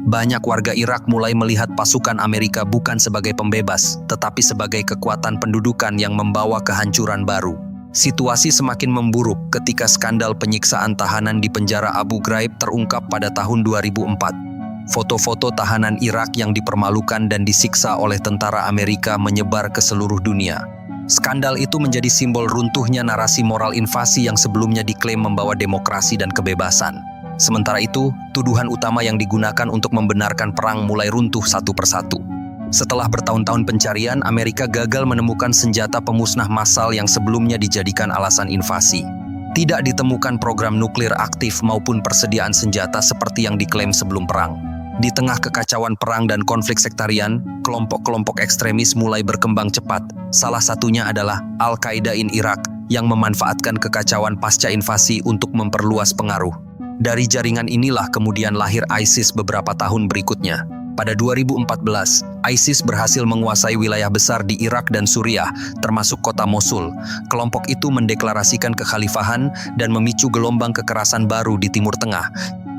Banyak warga Irak mulai melihat pasukan Amerika bukan sebagai pembebas, tetapi sebagai kekuatan pendudukan yang membawa kehancuran baru. Situasi semakin memburuk ketika skandal penyiksaan tahanan di penjara Abu Ghraib terungkap pada tahun 2004. Foto-foto tahanan Irak yang dipermalukan dan disiksa oleh tentara Amerika menyebar ke seluruh dunia. Skandal itu menjadi simbol runtuhnya narasi moral invasi yang sebelumnya diklaim membawa demokrasi dan kebebasan. Sementara itu, tuduhan utama yang digunakan untuk membenarkan perang mulai runtuh satu persatu. Setelah bertahun-tahun pencarian, Amerika gagal menemukan senjata pemusnah massal yang sebelumnya dijadikan alasan invasi. Tidak ditemukan program nuklir aktif maupun persediaan senjata seperti yang diklaim sebelum perang. Di tengah kekacauan perang dan konflik sektarian, kelompok-kelompok ekstremis mulai berkembang cepat. Salah satunya adalah Al-Qaeda in Irak yang memanfaatkan kekacauan pasca invasi untuk memperluas pengaruh. Dari jaringan inilah kemudian lahir ISIS beberapa tahun berikutnya. Pada 2014, ISIS berhasil menguasai wilayah besar di Irak dan Suriah, termasuk kota Mosul. Kelompok itu mendeklarasikan kekhalifahan dan memicu gelombang kekerasan baru di Timur Tengah.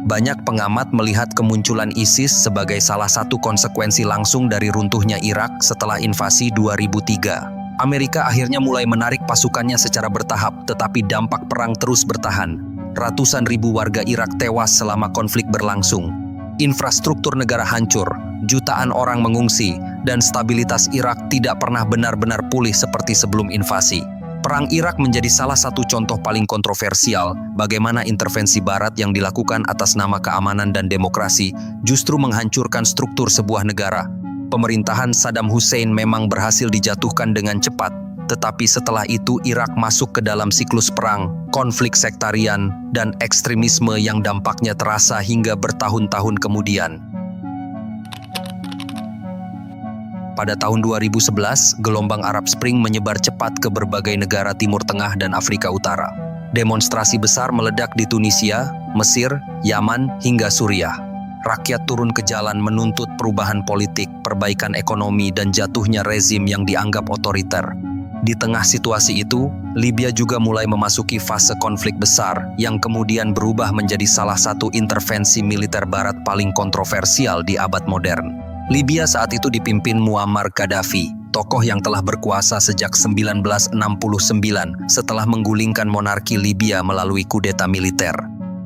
Banyak pengamat melihat kemunculan ISIS sebagai salah satu konsekuensi langsung dari runtuhnya Irak setelah invasi 2003. Amerika akhirnya mulai menarik pasukannya secara bertahap, tetapi dampak perang terus bertahan. Ratusan ribu warga Irak tewas selama konflik berlangsung. Infrastruktur negara hancur, jutaan orang mengungsi, dan stabilitas Irak tidak pernah benar-benar pulih seperti sebelum invasi. Perang Irak menjadi salah satu contoh paling kontroversial bagaimana intervensi Barat yang dilakukan atas nama keamanan dan demokrasi justru menghancurkan struktur sebuah negara. Pemerintahan Saddam Hussein memang berhasil dijatuhkan dengan cepat, tetapi setelah itu Irak masuk ke dalam siklus perang, konflik sektarian, dan ekstremisme yang dampaknya terasa hingga bertahun-tahun kemudian. Pada tahun 2011, gelombang Arab Spring menyebar cepat ke berbagai negara Timur Tengah dan Afrika Utara. Demonstrasi besar meledak di Tunisia, Mesir, Yaman, hingga Suriah. Rakyat turun ke jalan menuntut perubahan politik, perbaikan ekonomi, dan jatuhnya rezim yang dianggap otoriter. Di tengah situasi itu, Libya juga mulai memasuki fase konflik besar yang kemudian berubah menjadi salah satu intervensi militer Barat paling kontroversial di abad modern. Libya saat itu dipimpin Muammar Gaddafi, tokoh yang telah berkuasa sejak 1969 setelah menggulingkan monarki Libya melalui kudeta militer.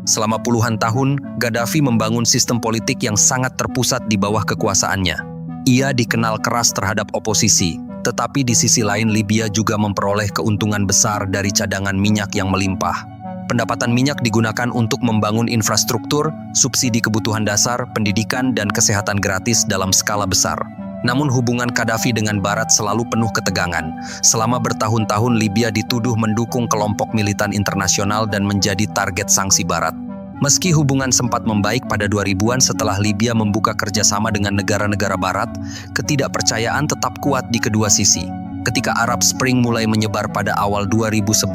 Selama puluhan tahun, Gaddafi membangun sistem politik yang sangat terpusat di bawah kekuasaannya. Ia dikenal keras terhadap oposisi, tetapi di sisi lain Libya juga memperoleh keuntungan besar dari cadangan minyak yang melimpah. Pendapatan minyak digunakan untuk membangun infrastruktur, subsidi kebutuhan dasar, pendidikan, dan kesehatan gratis dalam skala besar. Namun hubungan Gaddafi dengan Barat selalu penuh ketegangan. Selama bertahun-tahun Libya dituduh mendukung kelompok militan internasional dan menjadi target sanksi Barat. Meski hubungan sempat membaik pada 2000-an setelah Libya membuka kerjasama dengan negara-negara Barat, ketidakpercayaan tetap kuat di kedua sisi. Ketika Arab Spring mulai menyebar pada awal 2011,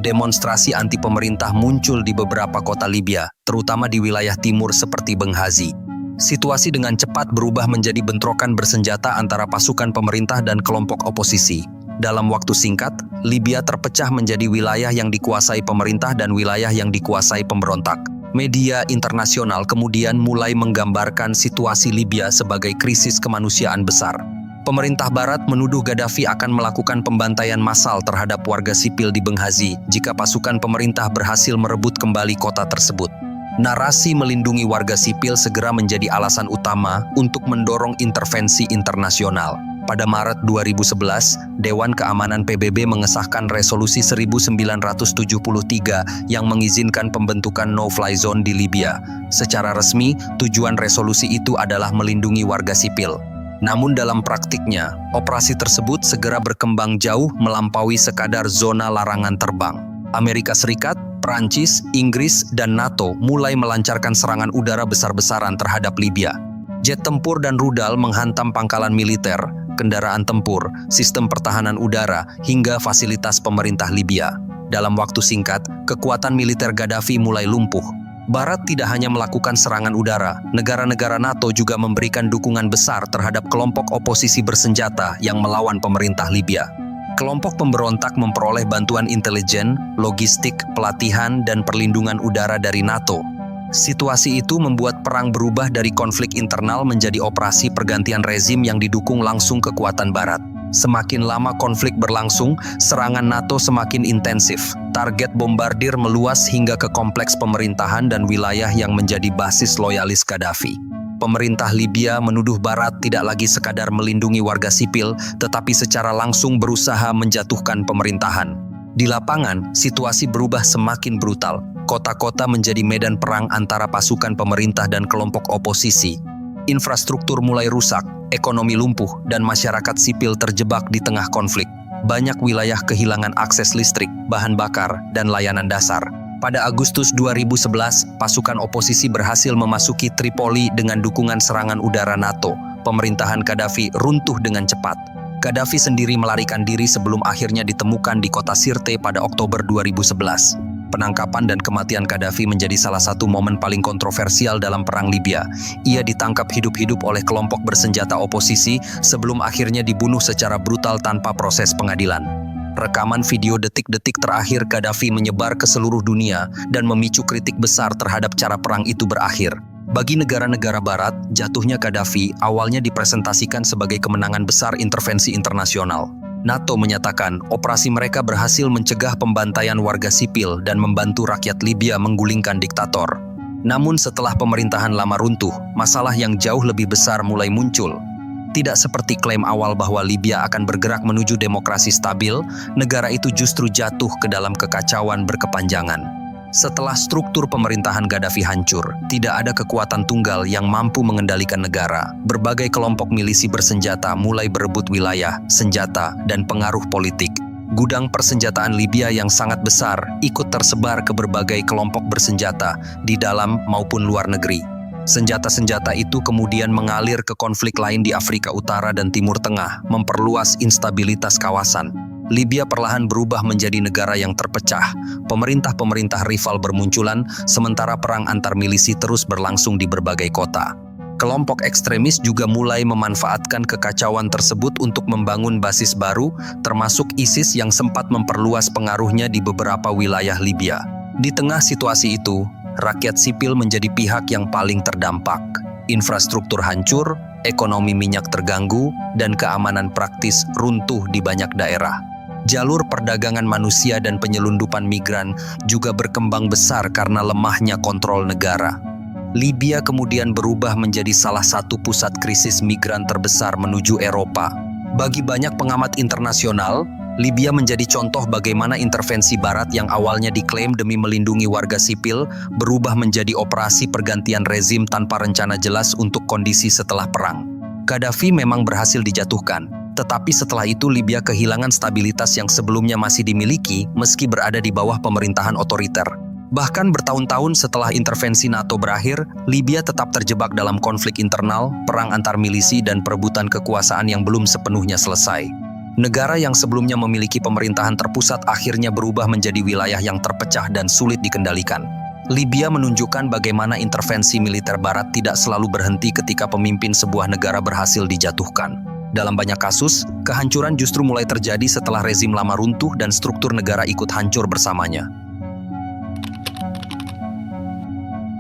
demonstrasi anti-pemerintah muncul di beberapa kota Libya, terutama di wilayah timur seperti Benghazi. Situasi dengan cepat berubah menjadi bentrokan bersenjata antara pasukan pemerintah dan kelompok oposisi. Dalam waktu singkat, Libya terpecah menjadi wilayah yang dikuasai pemerintah dan wilayah yang dikuasai pemberontak. Media internasional kemudian mulai menggambarkan situasi Libya sebagai krisis kemanusiaan besar. Pemerintah Barat menuduh Gaddafi akan melakukan pembantaian massal terhadap warga sipil di Benghazi jika pasukan pemerintah berhasil merebut kembali kota tersebut. Narasi melindungi warga sipil segera menjadi alasan utama untuk mendorong intervensi internasional. Pada Maret 2011, Dewan Keamanan PBB mengesahkan Resolusi 1973 yang mengizinkan pembentukan no-fly zone di Libya. Secara resmi, tujuan resolusi itu adalah melindungi warga sipil. Namun dalam praktiknya, operasi tersebut segera berkembang jauh melampaui sekadar zona larangan terbang. Amerika Serikat, Prancis, Inggris, dan NATO mulai melancarkan serangan udara besar-besaran terhadap Libya. Jet tempur dan rudal menghantam pangkalan militer, kendaraan tempur, sistem pertahanan udara, hingga fasilitas pemerintah Libya. Dalam waktu singkat, kekuatan militer Gaddafi mulai lumpuh. Barat tidak hanya melakukan serangan udara, negara-negara NATO juga memberikan dukungan besar terhadap kelompok oposisi bersenjata yang melawan pemerintah Libya. Kelompok pemberontak memperoleh bantuan intelijen, logistik, pelatihan, dan perlindungan udara dari NATO. Situasi itu membuat perang berubah dari konflik internal menjadi operasi pergantian rezim yang didukung langsung kekuatan Barat. Semakin lama konflik berlangsung, serangan NATO semakin intensif. Target bombardir meluas hingga ke kompleks pemerintahan dan wilayah yang menjadi basis loyalis Gaddafi. pemerintah Libya menuduh Barat tidak lagi sekadar melindungi warga sipil, tetapi secara langsung berusaha menjatuhkan pemerintahan. Di lapangan, situasi berubah semakin brutal. Kota-kota menjadi medan perang antara pasukan pemerintah dan kelompok oposisi. Infrastruktur mulai rusak, ekonomi lumpuh, dan masyarakat sipil terjebak di tengah konflik. Banyak wilayah kehilangan akses listrik, bahan bakar, dan layanan dasar. Pada Agustus 2011, pasukan oposisi berhasil memasuki Tripoli dengan dukungan serangan udara NATO. Pemerintahan Gaddafi runtuh dengan cepat. Gaddafi sendiri melarikan diri sebelum akhirnya ditemukan di kota Sirte pada Oktober 2011. Penangkapan dan kematian Gaddafi menjadi salah satu momen paling kontroversial dalam Perang Libya. Ia ditangkap hidup-hidup oleh kelompok bersenjata oposisi sebelum akhirnya dibunuh secara brutal tanpa proses pengadilan. Rekaman video detik-detik terakhir Gaddafi menyebar ke seluruh dunia dan memicu kritik besar terhadap cara perang itu berakhir. Bagi negara-negara Barat, jatuhnya Gaddafi awalnya dipresentasikan sebagai kemenangan besar intervensi internasional. NATO menyatakan operasi mereka berhasil mencegah pembantaian warga sipil dan membantu rakyat Libya menggulingkan diktator. Namun setelah pemerintahan lama runtuh, masalah yang jauh lebih besar mulai muncul. Tidak seperti klaim awal bahwa Libya akan bergerak menuju demokrasi stabil, negara itu justru jatuh ke dalam kekacauan berkepanjangan. Setelah struktur pemerintahan Gaddafi hancur, tidak ada kekuatan tunggal yang mampu mengendalikan negara. Berbagai kelompok milisi bersenjata mulai berebut wilayah, senjata, dan pengaruh politik. Gudang persenjataan Libya yang sangat besar ikut tersebar ke berbagai kelompok bersenjata di dalam maupun luar negeri. Senjata-senjata itu kemudian mengalir ke konflik lain di Afrika Utara dan Timur Tengah, memperluas instabilitas kawasan. Libya perlahan berubah menjadi negara yang terpecah. Pemerintah-pemerintah rival bermunculan, sementara perang antar milisi terus berlangsung di berbagai kota. Kelompok ekstremis juga mulai memanfaatkan kekacauan tersebut untuk membangun basis baru, termasuk ISIS yang sempat memperluas pengaruhnya di beberapa wilayah Libya. Di tengah situasi itu, rakyat sipil menjadi pihak yang paling terdampak. Infrastruktur hancur, ekonomi minyak terganggu, dan keamanan praktis runtuh di banyak daerah. Jalur perdagangan manusia dan penyelundupan migran juga berkembang besar karena lemahnya kontrol negara. Libya kemudian berubah menjadi salah satu pusat krisis migran terbesar menuju Eropa. Bagi banyak pengamat internasional, Libya menjadi contoh bagaimana intervensi Barat yang awalnya diklaim demi melindungi warga sipil berubah menjadi operasi pergantian rezim tanpa rencana jelas untuk kondisi setelah perang. Gaddafi memang berhasil dijatuhkan, tetapi setelah itu Libya kehilangan stabilitas yang sebelumnya masih dimiliki meski berada di bawah pemerintahan otoriter. Bahkan bertahun-tahun setelah intervensi NATO berakhir, Libya tetap terjebak dalam konflik internal, perang antar milisi, dan perebutan kekuasaan yang belum sepenuhnya selesai. Negara yang sebelumnya memiliki pemerintahan terpusat akhirnya berubah menjadi wilayah yang terpecah dan sulit dikendalikan. Libya menunjukkan bagaimana intervensi militer Barat tidak selalu berhenti ketika pemimpin sebuah negara berhasil dijatuhkan. Dalam banyak kasus, kehancuran justru mulai terjadi setelah rezim lama runtuh dan struktur negara ikut hancur bersamanya.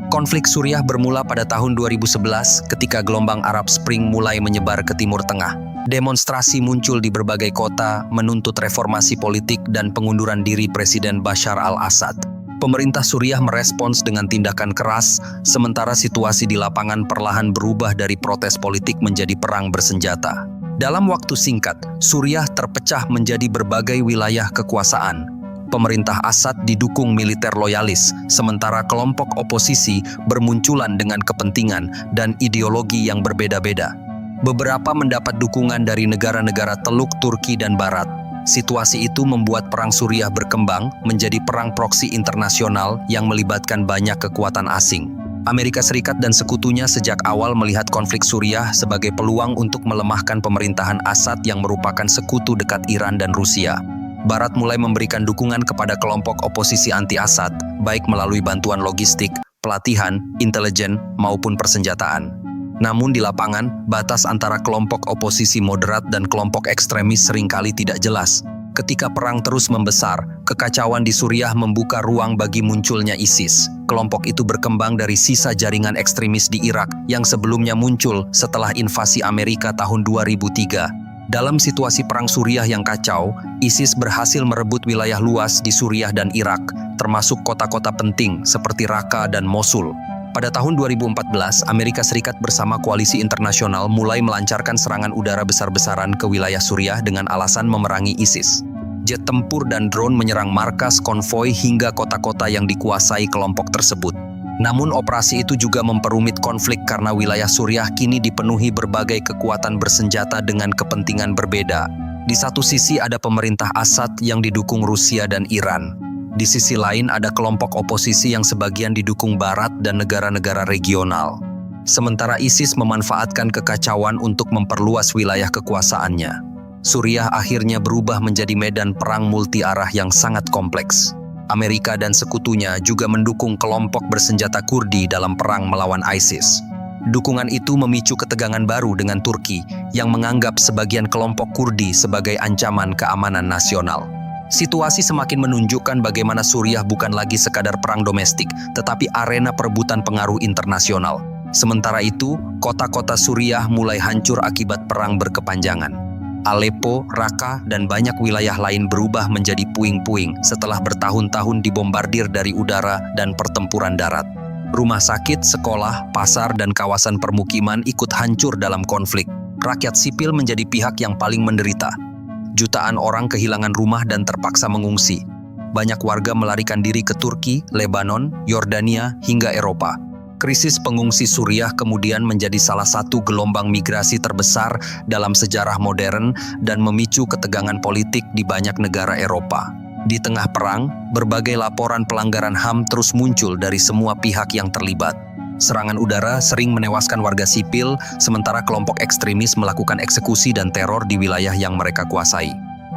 Konflik Suriah bermula pada tahun 2011 ketika gelombang Arab Spring mulai menyebar ke Timur Tengah. Demonstrasi muncul di berbagai kota menuntut reformasi politik dan pengunduran diri Presiden Bashar al-Assad. Pemerintah Suriah merespons dengan tindakan keras, sementara situasi di lapangan perlahan berubah dari protes politik menjadi perang bersenjata. Dalam waktu singkat, Suriah terpecah menjadi berbagai wilayah kekuasaan. Pemerintah Assad didukung militer loyalis, sementara kelompok oposisi bermunculan dengan kepentingan dan ideologi yang berbeda-beda. Beberapa mendapat dukungan dari negara-negara Teluk Turki dan Barat. Situasi itu membuat perang Suriah berkembang menjadi perang proksi internasional yang melibatkan banyak kekuatan asing. Amerika Serikat dan sekutunya sejak awal melihat konflik Suriah sebagai peluang untuk melemahkan pemerintahan Assad yang merupakan sekutu dekat Iran dan Rusia. Barat mulai memberikan dukungan kepada kelompok oposisi anti-Assad, baik melalui bantuan logistik, pelatihan, intelijen, maupun persenjataan. Namun di lapangan, batas antara kelompok oposisi moderat dan kelompok ekstremis seringkali tidak jelas. Ketika perang terus membesar, kekacauan di Suriah membuka ruang bagi munculnya ISIS. Kelompok itu berkembang dari sisa jaringan ekstremis di Irak yang sebelumnya muncul setelah invasi Amerika tahun 2003. Dalam situasi perang Suriah yang kacau, ISIS berhasil merebut wilayah luas di Suriah dan Irak, termasuk kota-kota penting seperti Raqqa dan Mosul. Pada tahun 2014, Amerika Serikat bersama koalisi internasional mulai melancarkan serangan udara besar-besaran ke wilayah Suriah dengan alasan memerangi ISIS. Jet tempur dan drone menyerang markas, konvoi, hingga kota-kota yang dikuasai kelompok tersebut. Namun operasi itu juga memperumit konflik karena wilayah Suriah kini dipenuhi berbagai kekuatan bersenjata dengan kepentingan berbeda. Di satu sisi ada pemerintah Assad yang didukung Rusia dan Iran. Di sisi lain ada kelompok oposisi yang sebagian didukung Barat dan negara-negara regional. Sementara ISIS memanfaatkan kekacauan untuk memperluas wilayah kekuasaannya. Suriah akhirnya berubah menjadi medan perang multi-arah yang sangat kompleks. Amerika dan sekutunya juga mendukung kelompok bersenjata Kurdi dalam perang melawan ISIS. Dukungan itu memicu ketegangan baru dengan Turki yang menganggap sebagian kelompok Kurdi sebagai ancaman keamanan nasional. Situasi semakin menunjukkan bagaimana Suriah bukan lagi sekadar perang domestik, tetapi arena perebutan pengaruh internasional. Sementara itu, kota-kota Suriah mulai hancur akibat perang berkepanjangan. Aleppo, Raqqa, dan banyak wilayah lain berubah menjadi puing-puing setelah bertahun-tahun dibombardir dari udara dan pertempuran darat. Rumah sakit, sekolah, pasar, dan kawasan permukiman ikut hancur dalam konflik. Rakyat sipil menjadi pihak yang paling menderita. Jutaan orang kehilangan rumah dan terpaksa mengungsi. Banyak warga melarikan diri ke Turki, Lebanon, Yordania, hingga Eropa. Krisis pengungsi Suriah kemudian menjadi salah satu gelombang migrasi terbesar dalam sejarah modern dan memicu ketegangan politik di banyak negara Eropa. Di tengah perang, berbagai laporan pelanggaran HAM terus muncul dari semua pihak yang terlibat. Serangan udara sering menewaskan warga sipil, sementara kelompok ekstremis melakukan eksekusi dan teror di wilayah yang mereka kuasai.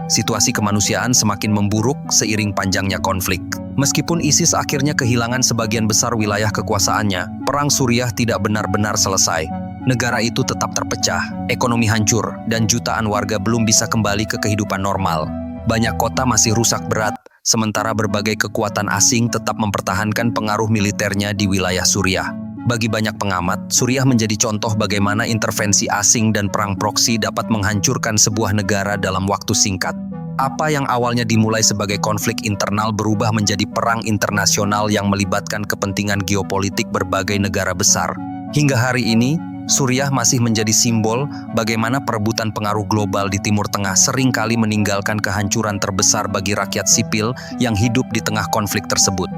Situasi kemanusiaan semakin memburuk seiring panjangnya konflik. Meskipun ISIS akhirnya kehilangan sebagian besar wilayah kekuasaannya, perang Suriah tidak benar-benar selesai. Negara itu tetap terpecah, ekonomi hancur, dan jutaan warga belum bisa kembali ke kehidupan normal. Banyak kota masih rusak berat, sementara berbagai kekuatan asing tetap mempertahankan pengaruh militernya di wilayah Suriah. Bagi banyak pengamat, Suriah menjadi contoh bagaimana intervensi asing dan perang proksi dapat menghancurkan sebuah negara dalam waktu singkat. Apa yang awalnya dimulai sebagai konflik internal berubah menjadi perang internasional yang melibatkan kepentingan geopolitik berbagai negara besar. Hingga hari ini, Suriah masih menjadi simbol bagaimana perebutan pengaruh global di Timur Tengah seringkali meninggalkan kehancuran terbesar bagi rakyat sipil yang hidup di tengah konflik tersebut.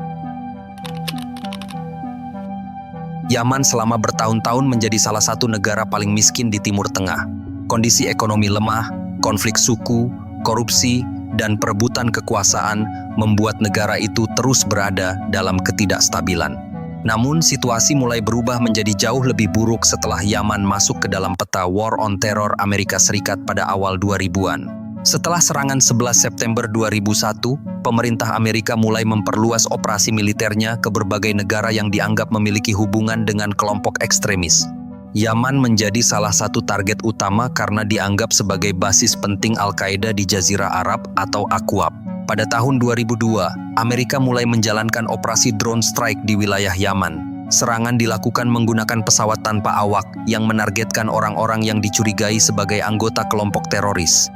Yaman selama bertahun-tahun menjadi salah satu negara paling miskin di Timur Tengah. Kondisi ekonomi lemah, konflik suku, korupsi, dan perebutan kekuasaan membuat negara itu terus berada dalam ketidakstabilan. Namun, situasi mulai berubah menjadi jauh lebih buruk setelah Yaman masuk ke dalam peta War on Terror Amerika Serikat pada awal 2000-an. Setelah serangan 11 September 2001, pemerintah Amerika mulai memperluas operasi militernya ke berbagai negara yang dianggap memiliki hubungan dengan kelompok ekstremis. Yaman menjadi salah satu target utama karena dianggap sebagai basis penting Al-Qaeda di Jazirah Arab atau Aqwab. Pada tahun 2002, Amerika mulai menjalankan operasi drone strike di wilayah Yaman. Serangan dilakukan menggunakan pesawat tanpa awak yang menargetkan orang-orang yang dicurigai sebagai anggota kelompok teroris.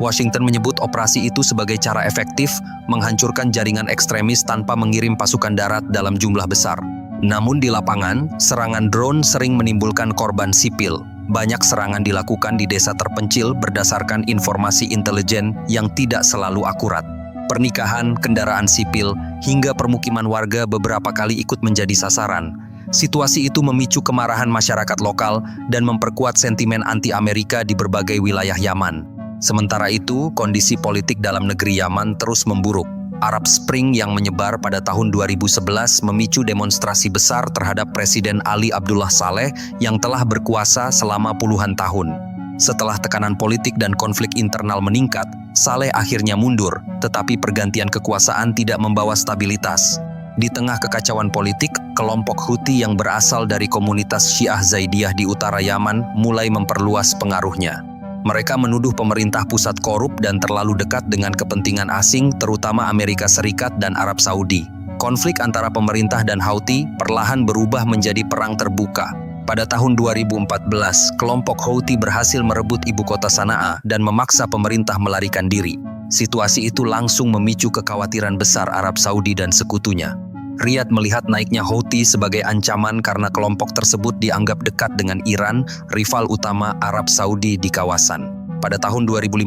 Washington menyebut operasi itu sebagai cara efektif menghancurkan jaringan ekstremis tanpa mengirim pasukan darat dalam jumlah besar. Namun di lapangan, serangan drone sering menimbulkan korban sipil. Banyak serangan dilakukan di desa terpencil berdasarkan informasi intelijen yang tidak selalu akurat. Pernikahan, kendaraan sipil, hingga permukiman warga beberapa kali ikut menjadi sasaran. Situasi itu memicu kemarahan masyarakat lokal dan memperkuat sentimen anti-Amerika di berbagai wilayah Yaman. Sementara itu, kondisi politik dalam negeri Yaman terus memburuk. Arab Spring yang menyebar pada tahun 2011 memicu demonstrasi besar terhadap Presiden Ali Abdullah Saleh yang telah berkuasa selama puluhan tahun. Setelah tekanan politik dan konflik internal meningkat, Saleh akhirnya mundur, tetapi pergantian kekuasaan tidak membawa stabilitas. Di tengah kekacauan politik, kelompok Houthi yang berasal dari komunitas Syiah Zaidiyah di utara Yaman mulai memperluas pengaruhnya. Mereka menuduh pemerintah pusat korup dan terlalu dekat dengan kepentingan asing, terutama Amerika Serikat dan Arab Saudi. Konflik antara pemerintah dan Houthi perlahan berubah menjadi perang terbuka. Pada tahun 2014, kelompok Houthi berhasil merebut ibu kota Sanaa dan memaksa pemerintah melarikan diri. Situasi itu langsung memicu kekhawatiran besar Arab Saudi dan sekutunya. Riyadh melihat naiknya Houthi sebagai ancaman karena kelompok tersebut dianggap dekat dengan Iran, rival utama Arab Saudi di kawasan. Pada tahun 2015,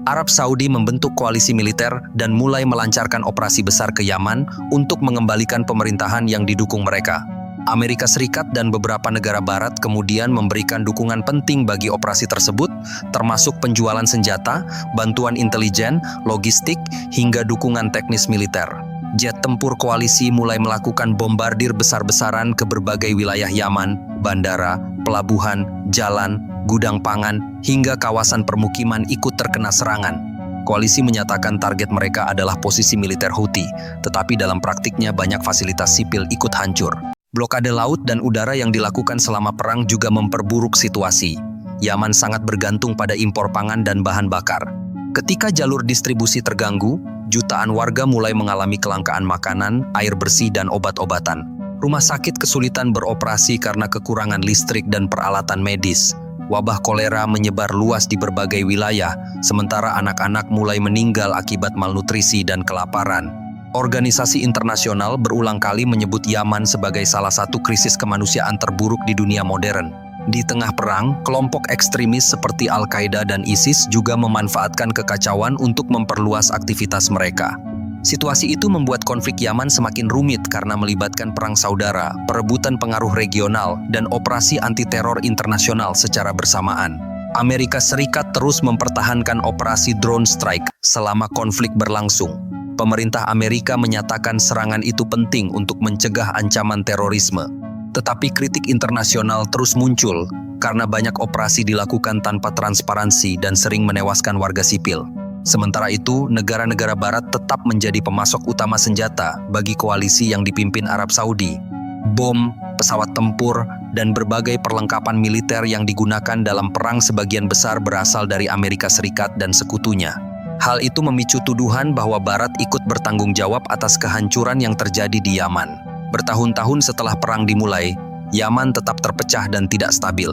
Arab Saudi membentuk koalisi militer dan mulai melancarkan operasi besar ke Yaman untuk mengembalikan pemerintahan yang didukung mereka. Amerika Serikat dan beberapa negara barat kemudian memberikan dukungan penting bagi operasi tersebut, termasuk penjualan senjata, bantuan intelijen, logistik, hingga dukungan teknis militer. Jet tempur koalisi mulai melakukan bombardir besar-besaran ke berbagai wilayah Yaman, bandara, pelabuhan, jalan, gudang pangan, hingga kawasan permukiman ikut terkena serangan. Koalisi menyatakan target mereka adalah posisi militer Houthi, tetapi dalam praktiknya banyak fasilitas sipil ikut hancur. Blokade laut dan udara yang dilakukan selama perang juga memperburuk situasi. Yaman sangat bergantung pada impor pangan dan bahan bakar. Ketika jalur distribusi terganggu, jutaan warga mulai mengalami kelangkaan makanan, air bersih, dan obat-obatan. Rumah sakit kesulitan beroperasi karena kekurangan listrik dan peralatan medis. Wabah kolera menyebar luas di berbagai wilayah, sementara anak-anak mulai meninggal akibat malnutrisi dan kelaparan. Organisasi internasional berulang kali menyebut Yaman sebagai salah satu krisis kemanusiaan terburuk di dunia modern. Di tengah perang, kelompok ekstremis seperti Al-Qaeda dan ISIS juga memanfaatkan kekacauan untuk memperluas aktivitas mereka. Situasi itu membuat konflik Yaman semakin rumit karena melibatkan perang saudara, perebutan pengaruh regional, dan operasi anti-teror internasional secara bersamaan. Amerika Serikat terus mempertahankan operasi drone strike selama konflik berlangsung. Pemerintah Amerika menyatakan serangan itu penting untuk mencegah ancaman terorisme. Tetapi kritik internasional terus muncul karena banyak operasi dilakukan tanpa transparansi dan sering menewaskan warga sipil. Sementara itu, negara-negara barat tetap menjadi pemasok utama senjata bagi koalisi yang dipimpin Arab Saudi. Bom, pesawat tempur, dan berbagai perlengkapan militer yang digunakan dalam perang sebagian besar berasal dari Amerika Serikat dan sekutunya. Hal itu memicu tuduhan bahwa Barat ikut bertanggung jawab atas kehancuran yang terjadi di Yaman. Bertahun-tahun setelah perang dimulai, Yaman tetap terpecah dan tidak stabil.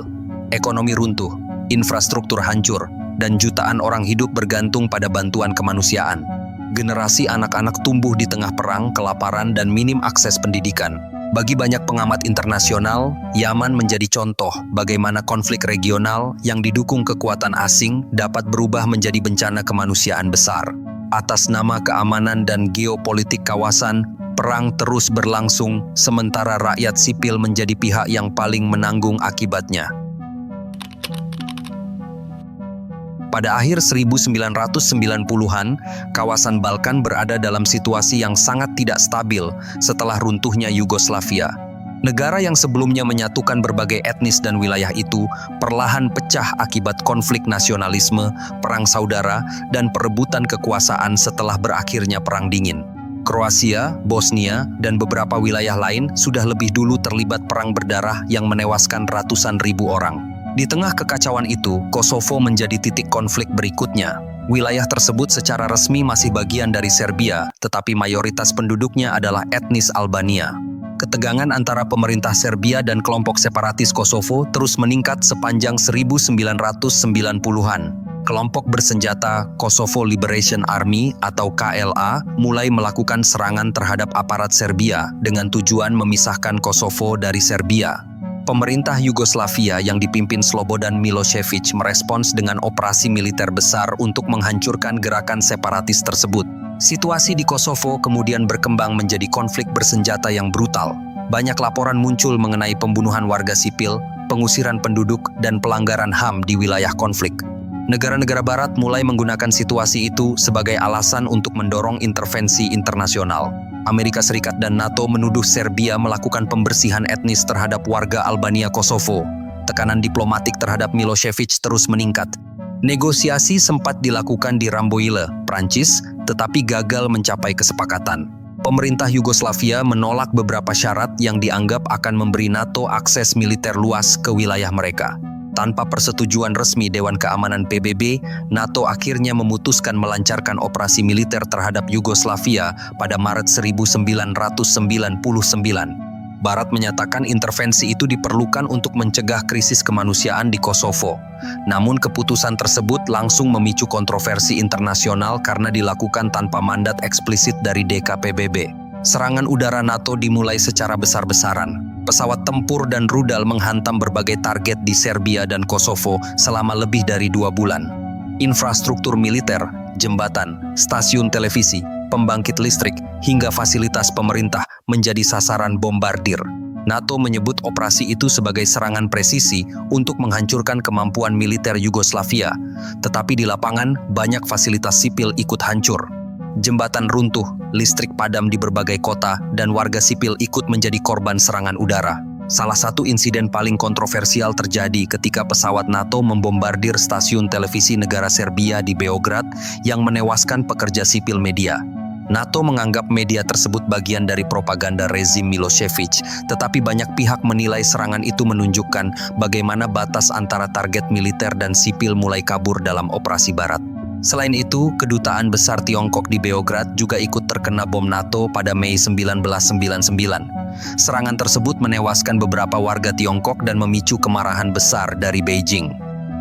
Ekonomi runtuh, infrastruktur hancur, dan jutaan orang hidup bergantung pada bantuan kemanusiaan. Generasi anak-anak tumbuh di tengah perang, kelaparan, dan minim akses pendidikan. Bagi banyak pengamat internasional, Yaman menjadi contoh bagaimana konflik regional yang didukung kekuatan asing dapat berubah menjadi bencana kemanusiaan besar. Atas nama keamanan dan geopolitik kawasan, perang terus berlangsung, sementara rakyat sipil menjadi pihak yang paling menanggung akibatnya. Pada akhir 1990-an, kawasan Balkan berada dalam situasi yang sangat tidak stabil setelah runtuhnya Yugoslavia. Negara yang sebelumnya menyatukan berbagai etnis dan wilayah itu perlahan pecah akibat konflik nasionalisme, perang saudara, dan perebutan kekuasaan setelah berakhirnya Perang Dingin. Kroasia, Bosnia, dan beberapa wilayah lain sudah lebih dulu terlibat perang berdarah yang menewaskan ratusan ribu orang. Di tengah kekacauan itu, Kosovo menjadi titik konflik berikutnya. Wilayah tersebut secara resmi masih bagian dari Serbia, tetapi mayoritas penduduknya adalah etnis Albania. Ketegangan antara pemerintah Serbia dan kelompok separatis Kosovo terus meningkat sepanjang 1990-an. Kelompok bersenjata Kosovo Liberation Army atau KLA mulai melakukan serangan terhadap aparat Serbia dengan tujuan memisahkan Kosovo dari Serbia. Pemerintah Yugoslavia yang dipimpin Slobodan Milošević merespons dengan operasi militer besar untuk menghancurkan gerakan separatis tersebut. Situasi di Kosovo kemudian berkembang menjadi konflik bersenjata yang brutal. Banyak laporan muncul mengenai pembunuhan warga sipil, pengusiran penduduk, dan pelanggaran HAM di wilayah konflik. Negara-negara Barat mulai menggunakan situasi itu sebagai alasan untuk mendorong intervensi internasional. Amerika Serikat dan NATO menuduh Serbia melakukan pembersihan etnis terhadap warga Albania Kosovo. Tekanan diplomatik terhadap Milošević terus meningkat. Negosiasi sempat dilakukan di Rambouillet, Prancis, tetapi gagal mencapai kesepakatan. Pemerintah Yugoslavia menolak beberapa syarat yang dianggap akan memberi NATO akses militer luas ke wilayah mereka. Tanpa persetujuan resmi Dewan Keamanan PBB, NATO akhirnya memutuskan melancarkan operasi militer terhadap Yugoslavia pada Maret 1999. Barat menyatakan intervensi itu diperlukan untuk mencegah krisis kemanusiaan di Kosovo. Namun keputusan tersebut langsung memicu kontroversi internasional karena dilakukan tanpa mandat eksplisit dari DKPBB. Serangan udara NATO dimulai secara besar-besaran. Pesawat tempur dan rudal menghantam berbagai target di Serbia dan Kosovo selama lebih dari 2 bulan. Infrastruktur militer, jembatan, stasiun televisi, pembangkit listrik, hingga fasilitas pemerintah menjadi sasaran bombardir. NATO menyebut operasi itu sebagai serangan presisi untuk menghancurkan kemampuan militer Yugoslavia, tetapi di lapangan banyak fasilitas sipil ikut hancur. Jembatan runtuh, listrik padam di berbagai kota, dan warga sipil ikut menjadi korban serangan udara. Salah satu insiden paling kontroversial terjadi ketika pesawat NATO membombardir stasiun televisi negara Serbia di Beograd yang menewaskan pekerja sipil media. NATO menganggap media tersebut bagian dari propaganda rezim Milošević, tetapi banyak pihak menilai serangan itu menunjukkan bagaimana batas antara target militer dan sipil mulai kabur dalam operasi barat. Selain itu, Kedutaan Besar Tiongkok di Beograd juga ikut terkena bom NATO pada Mei 1999. Serangan tersebut menewaskan beberapa warga Tiongkok dan memicu kemarahan besar dari Beijing.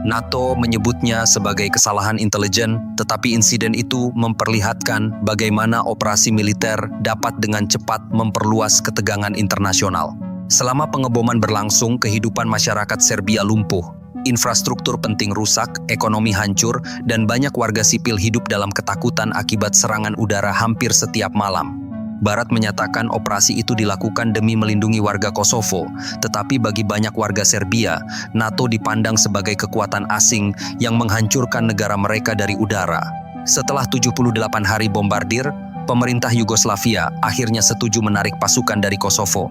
NATO menyebutnya sebagai kesalahan intelijen, tetapi insiden itu memperlihatkan bagaimana operasi militer dapat dengan cepat memperluas ketegangan internasional. Selama pengeboman berlangsung, kehidupan masyarakat Serbia lumpuh. Infrastruktur penting rusak, ekonomi hancur, dan banyak warga sipil hidup dalam ketakutan akibat serangan udara hampir setiap malam. Barat menyatakan operasi itu dilakukan demi melindungi warga Kosovo, tetapi bagi banyak warga Serbia, NATO dipandang sebagai kekuatan asing yang menghancurkan negara mereka dari udara. Setelah 78 hari bombardir, pemerintah Yugoslavia akhirnya setuju menarik pasukan dari Kosovo.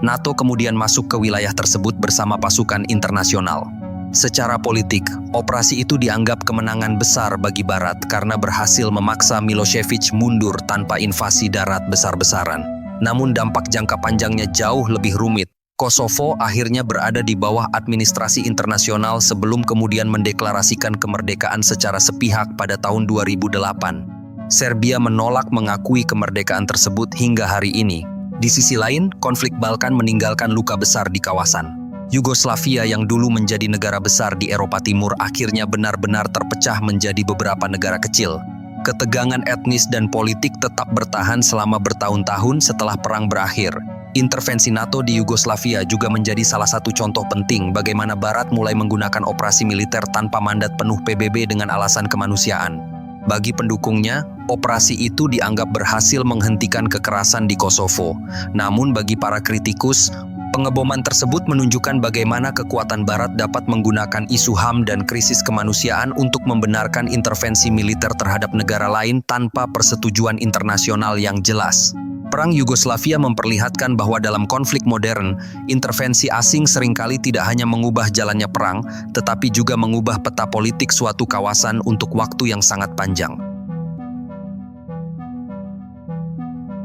NATO kemudian masuk ke wilayah tersebut bersama pasukan internasional. Secara politik, operasi itu dianggap kemenangan besar bagi Barat karena berhasil memaksa Milošević mundur tanpa invasi darat besar-besaran. Namun dampak jangka panjangnya jauh lebih rumit. Kosovo akhirnya berada di bawah administrasi internasional sebelum kemudian mendeklarasikan kemerdekaan secara sepihak pada tahun 2008. Serbia menolak mengakui kemerdekaan tersebut hingga hari ini. Di sisi lain, konflik Balkan meninggalkan luka besar di kawasan. Yugoslavia yang dulu menjadi negara besar di Eropa Timur akhirnya benar-benar terpecah menjadi beberapa negara kecil. Ketegangan etnis dan politik tetap bertahan selama bertahun-tahun setelah perang berakhir. Intervensi NATO di Yugoslavia juga menjadi salah satu contoh penting bagaimana Barat mulai menggunakan operasi militer tanpa mandat penuh PBB dengan alasan kemanusiaan. Bagi pendukungnya, operasi itu dianggap berhasil menghentikan kekerasan di Kosovo. Namun bagi para kritikus, pengeboman tersebut menunjukkan bagaimana kekuatan Barat dapat menggunakan isu HAM dan krisis kemanusiaan untuk membenarkan intervensi militer terhadap negara lain tanpa persetujuan internasional yang jelas. Perang Yugoslavia memperlihatkan bahwa dalam konflik modern, intervensi asing seringkali tidak hanya mengubah jalannya perang, tetapi juga mengubah peta politik suatu kawasan untuk waktu yang sangat panjang.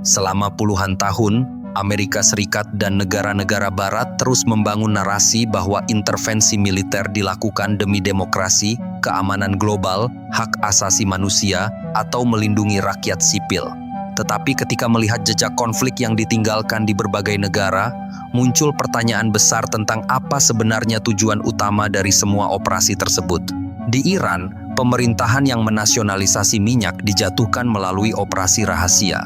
Selama puluhan tahun, Amerika Serikat dan negara-negara Barat terus membangun narasi bahwa intervensi militer dilakukan demi demokrasi, keamanan global, hak asasi manusia, atau melindungi rakyat sipil. Tetapi ketika melihat jejak konflik yang ditinggalkan di berbagai negara, muncul pertanyaan besar tentang apa sebenarnya tujuan utama dari semua operasi tersebut. Di Iran, pemerintahan yang menasionalisasi minyak dijatuhkan melalui operasi rahasia.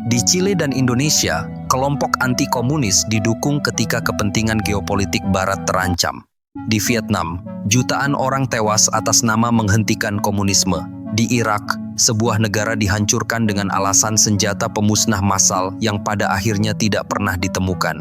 Di Chile dan Indonesia, kelompok anti-komunis didukung ketika kepentingan geopolitik Barat terancam. Di Vietnam, jutaan orang tewas atas nama menghentikan komunisme. Di Irak, sebuah negara dihancurkan dengan alasan senjata pemusnah massal yang pada akhirnya tidak pernah ditemukan.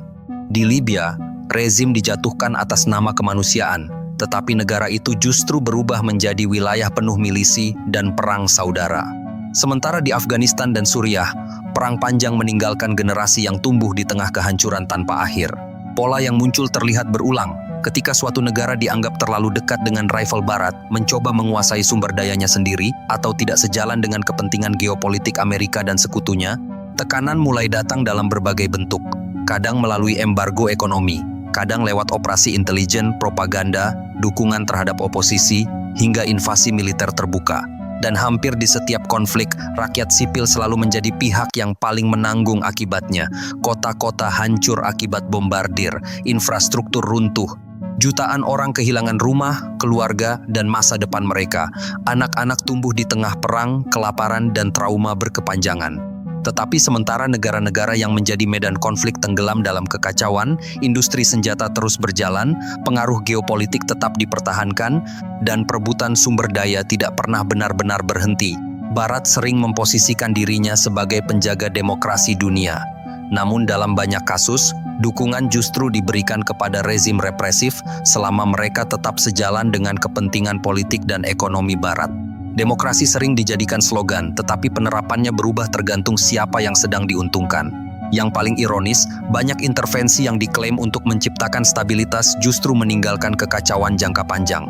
Di Libya, rezim dijatuhkan atas nama kemanusiaan, tetapi negara itu justru berubah menjadi wilayah penuh milisi dan perang saudara. Sementara di Afghanistan dan Suriah, perang panjang meninggalkan generasi yang tumbuh di tengah kehancuran tanpa akhir. Pola yang muncul terlihat berulang ketika suatu negara dianggap terlalu dekat dengan rival Barat, mencoba menguasai sumber dayanya sendiri atau tidak sejalan dengan kepentingan geopolitik Amerika dan sekutunya. Tekanan mulai datang dalam berbagai bentuk, kadang melalui embargo ekonomi, kadang lewat operasi intelijen, propaganda, dukungan terhadap oposisi, hingga invasi militer terbuka. Dan hampir di setiap konflik, rakyat sipil selalu menjadi pihak yang paling menanggung akibatnya. Kota-kota hancur akibat bombardir, infrastruktur runtuh. Jutaan orang kehilangan rumah, keluarga, dan masa depan mereka. Anak-anak tumbuh di tengah perang, kelaparan, dan trauma berkepanjangan. Tetapi sementara negara-negara yang menjadi medan konflik tenggelam dalam kekacauan, industri senjata terus berjalan, pengaruh geopolitik tetap dipertahankan, dan perebutan sumber daya tidak pernah benar-benar berhenti. Barat sering memposisikan dirinya sebagai penjaga demokrasi dunia. Namun dalam banyak kasus, dukungan justru diberikan kepada rezim represif selama mereka tetap sejalan dengan kepentingan politik dan ekonomi Barat. Demokrasi sering dijadikan slogan, tetapi penerapannya berubah tergantung siapa yang sedang diuntungkan. Yang paling ironis, banyak intervensi yang diklaim untuk menciptakan stabilitas justru meninggalkan kekacauan jangka panjang.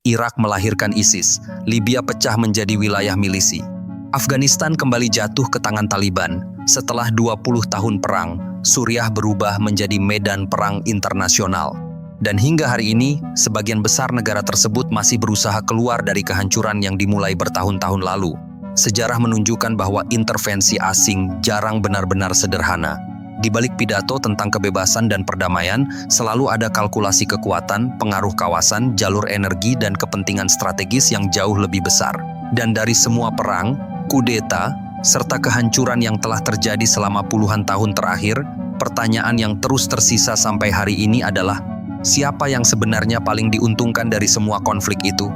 Irak melahirkan ISIS, Libya pecah menjadi wilayah milisi. Afghanistan kembali jatuh ke tangan Taliban. Setelah 20 tahun perang, Suriah berubah menjadi medan perang internasional. Dan hingga hari ini, sebagian besar negara tersebut masih berusaha keluar dari kehancuran yang dimulai bertahun-tahun lalu. Sejarah menunjukkan bahwa intervensi asing jarang benar-benar sederhana. Di balik pidato tentang kebebasan dan perdamaian, selalu ada kalkulasi kekuatan, pengaruh kawasan, jalur energi, dan kepentingan strategis yang jauh lebih besar. Dan dari semua perang, kudeta, serta kehancuran yang telah terjadi selama puluhan tahun terakhir, pertanyaan yang terus tersisa sampai hari ini adalah, siapa yang sebenarnya paling diuntungkan dari semua konflik itu?